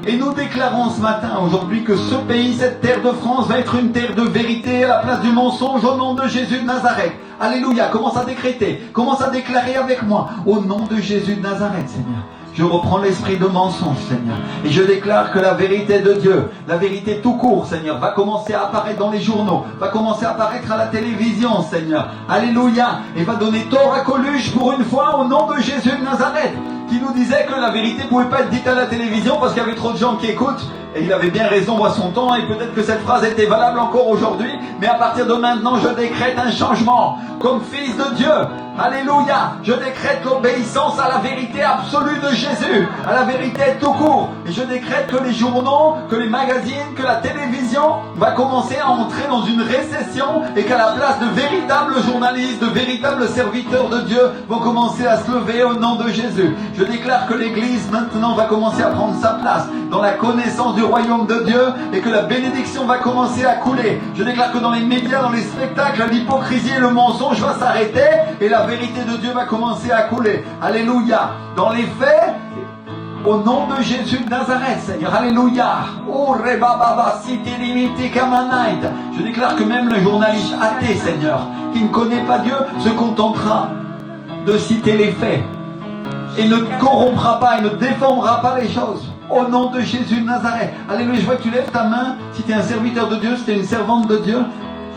Et nous déclarons ce matin, aujourd'hui, que ce pays, cette terre de France, va être une terre de vérité à la place du mensonge au nom de Jésus de Nazareth. Alléluia. Commence à décréter, commence à déclarer avec moi, au nom de Jésus de Nazareth, Seigneur. Je reprends l'esprit de mensonge, Seigneur. Et je déclare que la vérité de Dieu, la vérité tout court, Seigneur, va commencer à apparaître dans les journaux, va commencer à apparaître à la télévision, Seigneur. Alléluia. Et va donner tort à Coluche pour une fois au nom de Jésus de Nazareth, qui nous disait que la vérité ne pouvait pas être dite à la télévision parce qu'il y avait trop de gens qui écoutent. Et il avait bien raison à son temps, et peut-être que cette phrase était valable encore aujourd'hui, mais à partir de maintenant, je décrète un changement. Comme fils de Dieu, alléluia, je décrète l'obéissance à la vérité absolue de Jésus, à la vérité tout court. Et je décrète que les journaux, que les magazines, que la télévision va commencer à entrer dans une récession, et qu'à la place de véritables journalistes, de véritables serviteurs de Dieu, vont commencer à se lever au nom de Jésus. Je déclare que l'Église maintenant va commencer à prendre sa place dans la connaissance du royaume de Dieu et que la bénédiction va commencer à couler. Je déclare que dans les médias, dans les spectacles, l'hypocrisie et le mensonge va s'arrêter et la vérité de Dieu va commencer à couler. Alléluia. Dans les faits, au nom de Jésus de Nazareth, Seigneur. Alléluia. Je déclare que même le journaliste athée, Seigneur, qui ne connaît pas Dieu, se contentera de citer les faits et ne corrompra pas et ne déformera pas les choses. Au nom de Jésus de Nazareth. Alléluia. Je vois que tu lèves ta main. Si tu es un serviteur de Dieu, si tu es une servante de Dieu,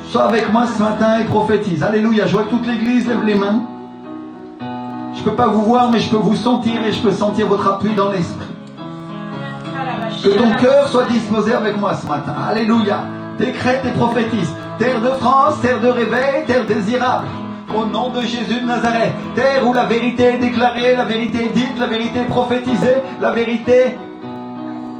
sois avec moi ce matin et prophétise. Alléluia. Je vois que toute l'église lève les mains. Je ne peux pas vous voir, mais je peux vous sentir et je peux sentir votre appui dans l'esprit. Que ton cœur soit disposé avec moi ce matin. Alléluia. Décrète et prophétise. Terre de France, terre de réveil, terre désirable. Au nom de Jésus de Nazareth. Terre où la vérité est déclarée, la vérité est dite, la vérité est prophétisée, la vérité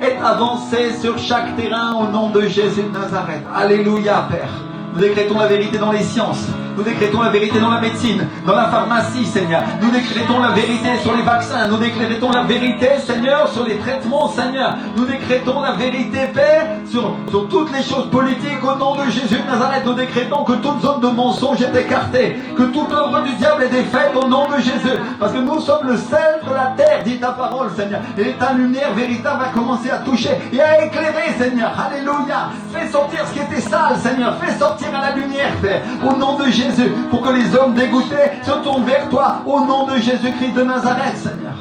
est avancée sur chaque terrain au nom de Jésus de Nazareth. Alléluia, Père. Nous décrétons la vérité dans les sciences. Nous décrétons la vérité dans la médecine, dans la pharmacie, Seigneur. Nous décrétons la vérité sur les vaccins. Nous décrétons la vérité, Seigneur, sur les traitements, Seigneur. Nous décrétons la vérité, Père, sur toutes les choses politiques au nom de Jésus de Nazareth. Nous décrétons que toute zone de mensonge est écartée, que toute œuvre du diable est défaite au nom de Jésus. Parce que nous sommes le sel de la terre, dit ta parole, Seigneur. Et ta lumière véritable va commencer à toucher et à éclairer, Seigneur. Alléluia. Fais sortir ce qui était sale, Seigneur. Fais sortir à la lumière, Père, au nom de Jésus, pour que les hommes dégoûtés se tournent vers toi, au nom de Jésus-Christ de Nazareth, Seigneur.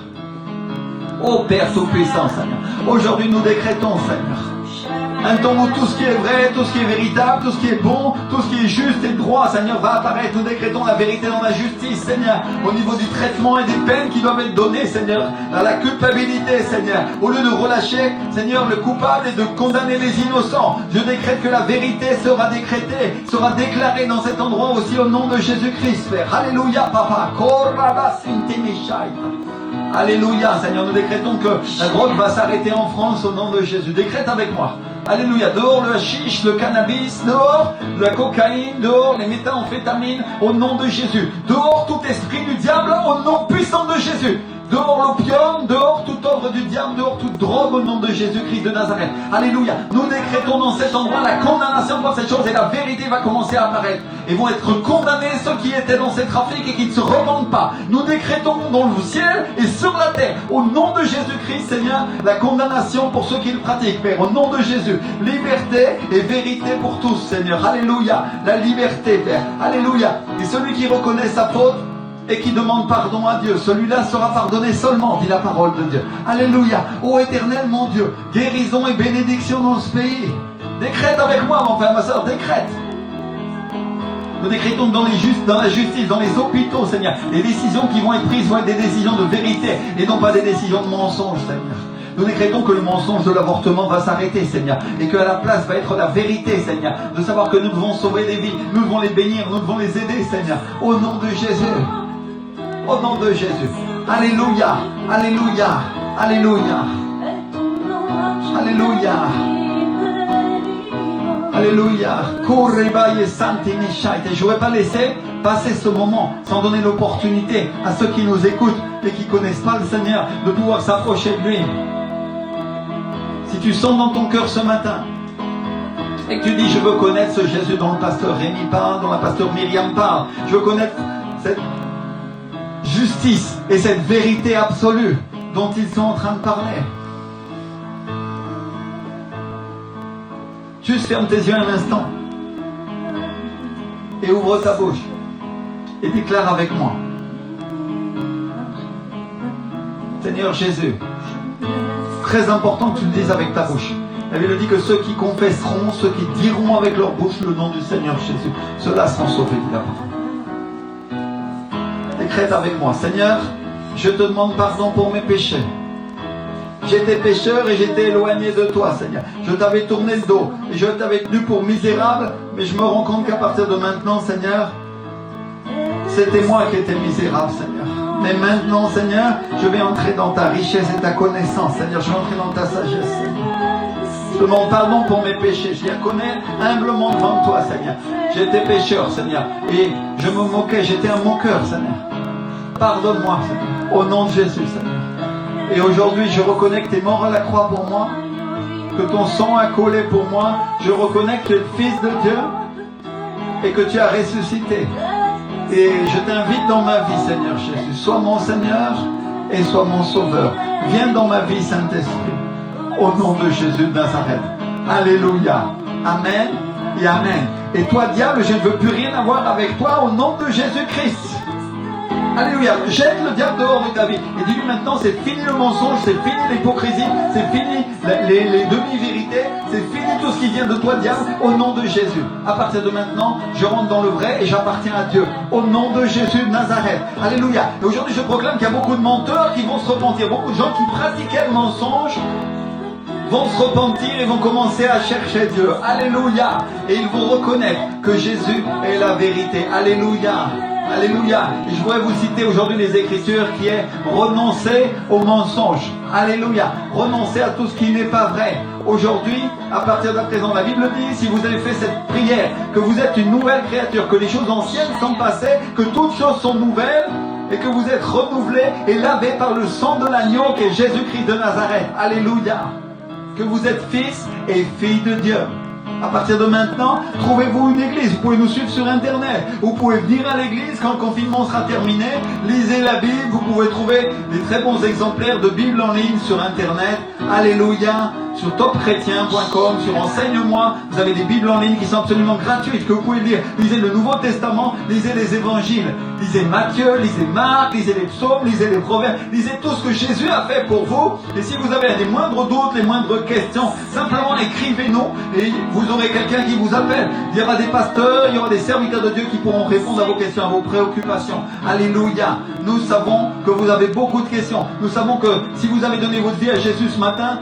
Ô Père Tout-Puissant, Seigneur, aujourd'hui nous décrétons, Seigneur, un temps où tout ce qui est vrai, tout ce qui est véritable, tout ce qui est bon, tout ce qui est juste et droit, Seigneur, va apparaître. Nous décrétons la vérité dans la justice, Seigneur, au niveau du traitement et des peines qui doivent être données, Seigneur, à la culpabilité, Seigneur. Au lieu de relâcher, Seigneur, le coupable et de condamner les innocents, je décrète que la vérité sera décrétée, sera déclarée dans cet endroit aussi au nom de Jésus-Christ, Père. Alléluia, Papa. Alléluia, Seigneur, nous décrétons que la drogue va s'arrêter en France au nom de Jésus. Décrète avec moi. Alléluia. Dehors le hashish, le cannabis, dehors la cocaïne, dehors les méthamphétamines au nom de Jésus. Dehors tout esprit du diable au nom puissant de Jésus. Dehors l'opium, dehors toute œuvre du diable, dehors toute drogue au nom de Jésus-Christ de Nazareth. Alléluia. Nous décrétons dans cet endroit la condamnation pour cette chose et la vérité va commencer à apparaître. Et vont être condamnés ceux qui étaient dans ces trafics et qui ne se repentent pas. Nous décrétons dans le ciel et sur la terre, au nom de Jésus-Christ, Seigneur, la condamnation pour ceux qui le pratiquent, Père, au nom de Jésus. Liberté et vérité pour tous, Seigneur. Alléluia. La liberté, Père. Alléluia. Et celui qui reconnaît sa faute et qui demande pardon à Dieu, celui-là sera pardonné seulement, dit la parole de Dieu. Alléluia. Ô Éternel, mon Dieu, guérison et bénédiction dans ce pays. Décrète avec moi, mon frère, ma soeur, décrète. Nous décrétons dans la justice, dans les hôpitaux, Seigneur, les décisions qui vont être prises vont être des décisions de vérité et non pas des décisions de mensonge, Seigneur. Nous décrétons que le mensonge de l'avortement va s'arrêter, Seigneur, et qu'à la place va être la vérité, Seigneur, de savoir que nous devons sauver des vies, nous devons les bénir, nous devons les aider, Seigneur, au nom de Jésus. Au nom de Jésus. Alléluia, alléluia, alléluia, alléluia. Alléluia. Je ne voudrais pas laisser passer ce moment sans donner l'opportunité à ceux qui nous écoutent et qui ne connaissent pas le Seigneur de pouvoir s'approcher de lui. Si tu sens dans ton cœur ce matin et que tu dis je veux connaître ce Jésus dont le pasteur Rémi parle, dont la pasteur Myriam parle, je veux connaître cette justice et cette vérité absolue dont ils sont en train de parler. Juste ferme tes yeux un instant et ouvre ta bouche et déclare avec moi. Seigneur Jésus, très important que tu le dises avec ta bouche. La Bible dit que ceux qui confesseront, ceux qui diront avec leur bouche le nom du Seigneur Jésus, ceux-là seront sauvés, dit la parole. Décrète avec moi. Seigneur, je te demande pardon pour mes péchés. J'étais pécheur et j'étais éloigné de toi, Seigneur. Je t'avais tourné le dos et je t'avais tenu pour misérable, mais je me rends compte qu'à partir de maintenant, Seigneur, c'était moi qui étais misérable, Seigneur. Mais maintenant, Seigneur, je vais entrer dans ta richesse et ta connaissance, Seigneur. Je vais entrer dans ta sagesse, Seigneur. Je demande pardon pour mes péchés. Je les reconnais humblement devant toi, Seigneur. J'étais pécheur, Seigneur, et je me moquais. J'étais un moqueur, Seigneur. Pardonne-moi, Seigneur, au nom de Jésus, Seigneur. Et aujourd'hui, je reconnais que tu es mort à la croix pour moi, que ton sang a collé pour moi. Je reconnais que tu es le Fils de Dieu et que tu as ressuscité. Et je t'invite dans ma vie, Seigneur Jésus. Sois mon Seigneur et sois mon Sauveur. Viens dans ma vie, Saint-Esprit, au nom de Jésus de Nazareth. Alléluia. Amen et Amen. Et toi, diable, je ne veux plus rien avoir avec toi au nom de Jésus-Christ. Alléluia. Jette le diable dehors de ta vie. Et dis-lui maintenant, c'est fini le mensonge, c'est fini l'hypocrisie, c'est fini les demi-vérités, c'est fini tout ce qui vient de toi, diable, au nom de Jésus. À partir de maintenant, je rentre dans le vrai et j'appartiens à Dieu. Au nom de Jésus de Nazareth. Alléluia. Et aujourd'hui, je proclame qu'il y a beaucoup de menteurs qui vont se repentir. Beaucoup de gens qui pratiquaient le mensonge vont se repentir et vont commencer à chercher Dieu. Alléluia. Et ils vont reconnaître que Jésus est la vérité. Alléluia. Alléluia. Et je voudrais vous citer aujourd'hui les Écritures qui est renoncer au mensonge. Alléluia. Renoncer à tout ce qui n'est pas vrai. Aujourd'hui, à partir d'à présent, la Bible dit, si vous avez fait cette prière, que vous êtes une nouvelle créature, que les choses anciennes sont passées, que toutes choses sont nouvelles, et que vous êtes renouvelés et lavés par le sang de l'agneau qui est Jésus-Christ de Nazareth. Alléluia. Que vous êtes fils et filles de Dieu. À partir de maintenant, trouvez-vous une église. Vous pouvez nous suivre sur Internet. Vous pouvez venir à l'église quand le confinement sera terminé. Lisez la Bible. Vous pouvez trouver des très bons exemplaires de Bible en ligne sur Internet. Alléluia. Sur topchrétien.com, sur Enseigne-moi. Vous avez des Bibles en ligne qui sont absolument gratuites, que vous pouvez lire. Lisez le Nouveau Testament, lisez les évangiles. Lisez Matthieu, lisez Marc, lisez les psaumes, lisez les proverbes. Lisez tout ce que Jésus a fait pour vous. Et si vous avez les moindres doutes, les moindres questions, simplement écrivez-nous et vous aurez quelqu'un qui vous appelle. Il y aura des pasteurs, il y aura des serviteurs de Dieu qui pourront répondre à vos questions, à vos préoccupations. Alléluia. Nous savons que vous avez beaucoup de questions. Nous savons que si vous avez donné votre vie à Jésus ce matin,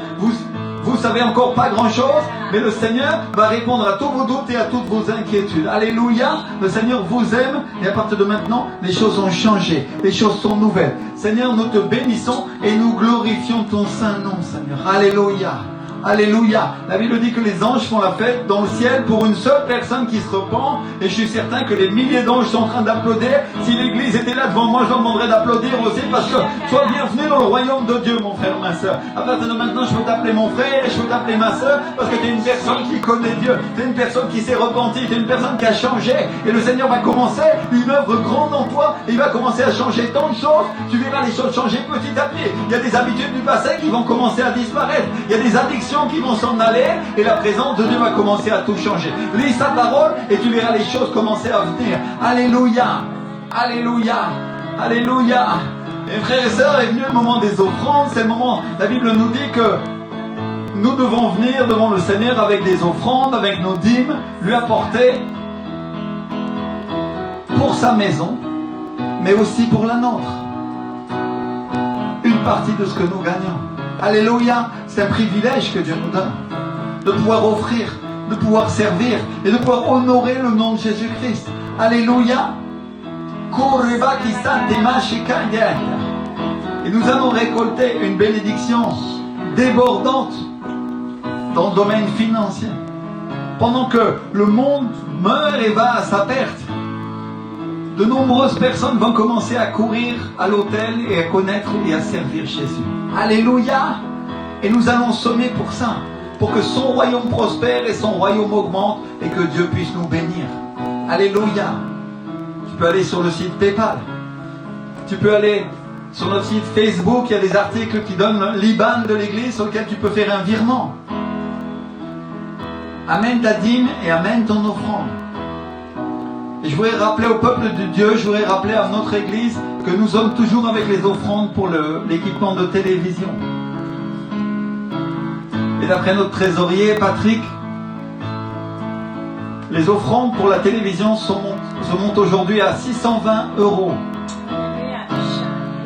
vous savez encore pas grand-chose, mais le Seigneur va répondre à tous vos doutes et à toutes vos inquiétudes. Alléluia. Le Seigneur vous aime et à partir de maintenant, les choses ont changé. Les choses sont nouvelles. Seigneur, nous te bénissons et nous glorifions ton saint nom, Seigneur. Alléluia. Alléluia. La Bible dit que les anges font la fête dans le ciel pour une seule personne qui se repent. Et je suis certain que les milliers d'anges sont en train d'applaudir. Si l'église était là devant moi, je leur demanderais d'applaudir aussi parce que sois bienvenu dans le royaume de Dieu, mon frère, ma soeur. À partir de maintenant, je peux t'appeler mon frère et je peux t'appeler ma soeur parce que tu es une personne qui connaît Dieu. Tu es une personne qui s'est repentie. Tu es une personne qui a changé. Et le Seigneur va commencer une œuvre grande en toi. Et il va commencer à changer tant de choses. Tu verras les choses changer petit à petit. Il y a des habitudes du passé qui vont commencer à disparaître. Il y a des addictions qui vont s'en aller et la présence de Dieu va commencer à tout changer. Lis sa parole et tu verras les choses commencer à venir. Alléluia. Alléluia. Alléluia. Mes frères et sœurs, est venu le moment des offrandes. C'est le moment, la Bible nous dit que nous devons venir devant le Seigneur avec des offrandes, avec nos dîmes, lui apporter pour sa maison, mais aussi pour la nôtre. Une partie de ce que nous gagnons. Alléluia. C'est un privilège que Dieu nous donne. De pouvoir offrir, de pouvoir servir et de pouvoir honorer le nom de Jésus-Christ. Alléluia. Et nous allons récolter une bénédiction débordante dans le domaine financier. Pendant que le monde meurt et va à sa perte, de nombreuses personnes vont commencer à courir à l'autel et à connaître et à servir Jésus. Alléluia. Et nous allons sommer pour ça, pour que son royaume prospère et son royaume augmente et que Dieu puisse nous bénir. Alléluia. Tu peux aller sur le site PayPal. Tu peux aller sur notre site Facebook. Il y a des articles qui donnent l'IBAN de l'église sur lequel tu peux faire un virement. Amène ta dîme et amène ton offrande. Et je voudrais rappeler au peuple de Dieu, je voudrais rappeler à notre église que nous sommes toujours avec les offrandes pour l'équipement de télévision. Et d'après notre trésorier Patrick, les offrandes pour la télévision se montent aujourd'hui à 620 €.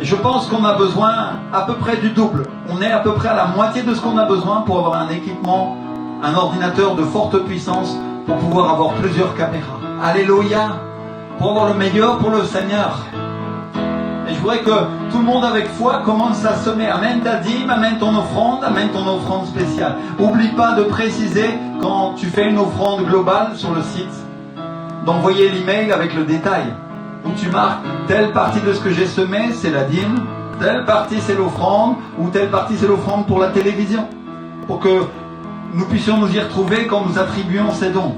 Et je pense qu'on a besoin à peu près du double. On est à peu près à la moitié de ce qu'on a besoin pour avoir un équipement, un ordinateur de forte puissance, pour pouvoir avoir plusieurs caméras. Alléluia. Pour avoir le meilleur pour le Seigneur. Et je voudrais que tout le monde avec foi commence à semer. Amène ta dîme, amène ton offrande spéciale. Oublie pas de préciser quand tu fais une offrande globale sur le site, d'envoyer l'email avec le détail, où tu marques telle partie de ce que j'ai semé, c'est la dîme, telle partie c'est l'offrande, ou telle partie c'est l'offrande pour la télévision, pour que nous puissions nous y retrouver quand nous attribuons ces dons.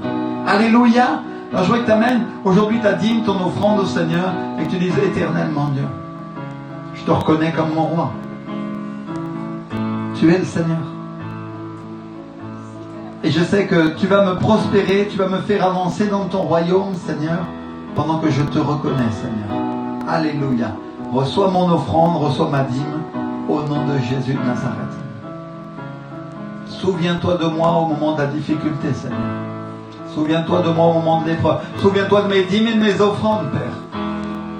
Alléluia. Alors je voudrais que tu amènes aujourd'hui ta dîme, ton offrande au Seigneur, et que tu dises: Éternel mon Dieu, je te reconnais comme mon roi. Tu es le Seigneur. Et je sais que tu vas me prospérer, tu vas me faire avancer dans ton royaume, Seigneur, pendant que je te reconnais, Seigneur. Alléluia. Reçois mon offrande, reçois ma dîme, au nom de Jésus de Nazareth. Souviens-toi de moi au moment de la difficulté, Seigneur. Souviens-toi de moi au moment de l'épreuve. Souviens-toi de mes dîmes et de mes offrandes, Père.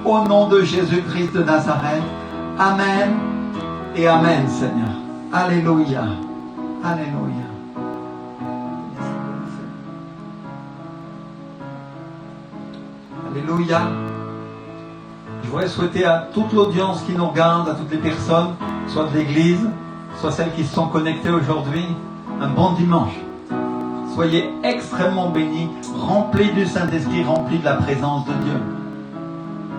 Au nom de Jésus-Christ de Nazareth. Amen et Amen, Seigneur. Alléluia. Alléluia. Alléluia. Je voudrais souhaiter à toute l'audience qui nous regarde, à toutes les personnes, soit de l'église, soit celles qui se sont connectées aujourd'hui, un bon dimanche. Soyez extrêmement bénis, remplis du Saint-Esprit, remplis de la présence de Dieu.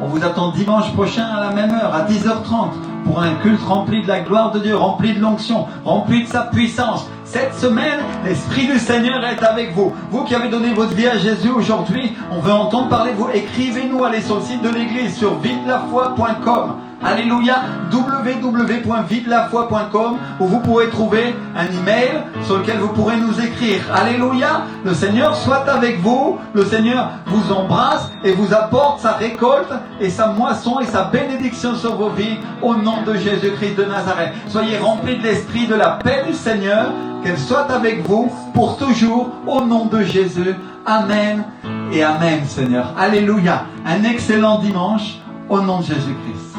On vous attend dimanche prochain à la même heure, à 10h30, pour un culte rempli de la gloire de Dieu, rempli de l'onction, rempli de sa puissance. Cette semaine, l'Esprit du Seigneur est avec vous. Vous qui avez donné votre vie à Jésus aujourd'hui, on veut entendre parler de vous. Écrivez-nous, allez sur le site de l'église, sur videlafoy.com. Alléluia, www.videlafoy.com, où vous pourrez trouver un email sur lequel vous pourrez nous écrire. Alléluia, le Seigneur soit avec vous, le Seigneur vous embrasse et vous apporte sa récolte et sa moisson et sa bénédiction sur vos vies, au nom de Jésus-Christ de Nazareth. Soyez remplis de l'esprit de la paix du Seigneur, qu'elle soit avec vous pour toujours, au nom de Jésus. Amen et Amen, Seigneur. Alléluia, un excellent dimanche, au nom de Jésus-Christ.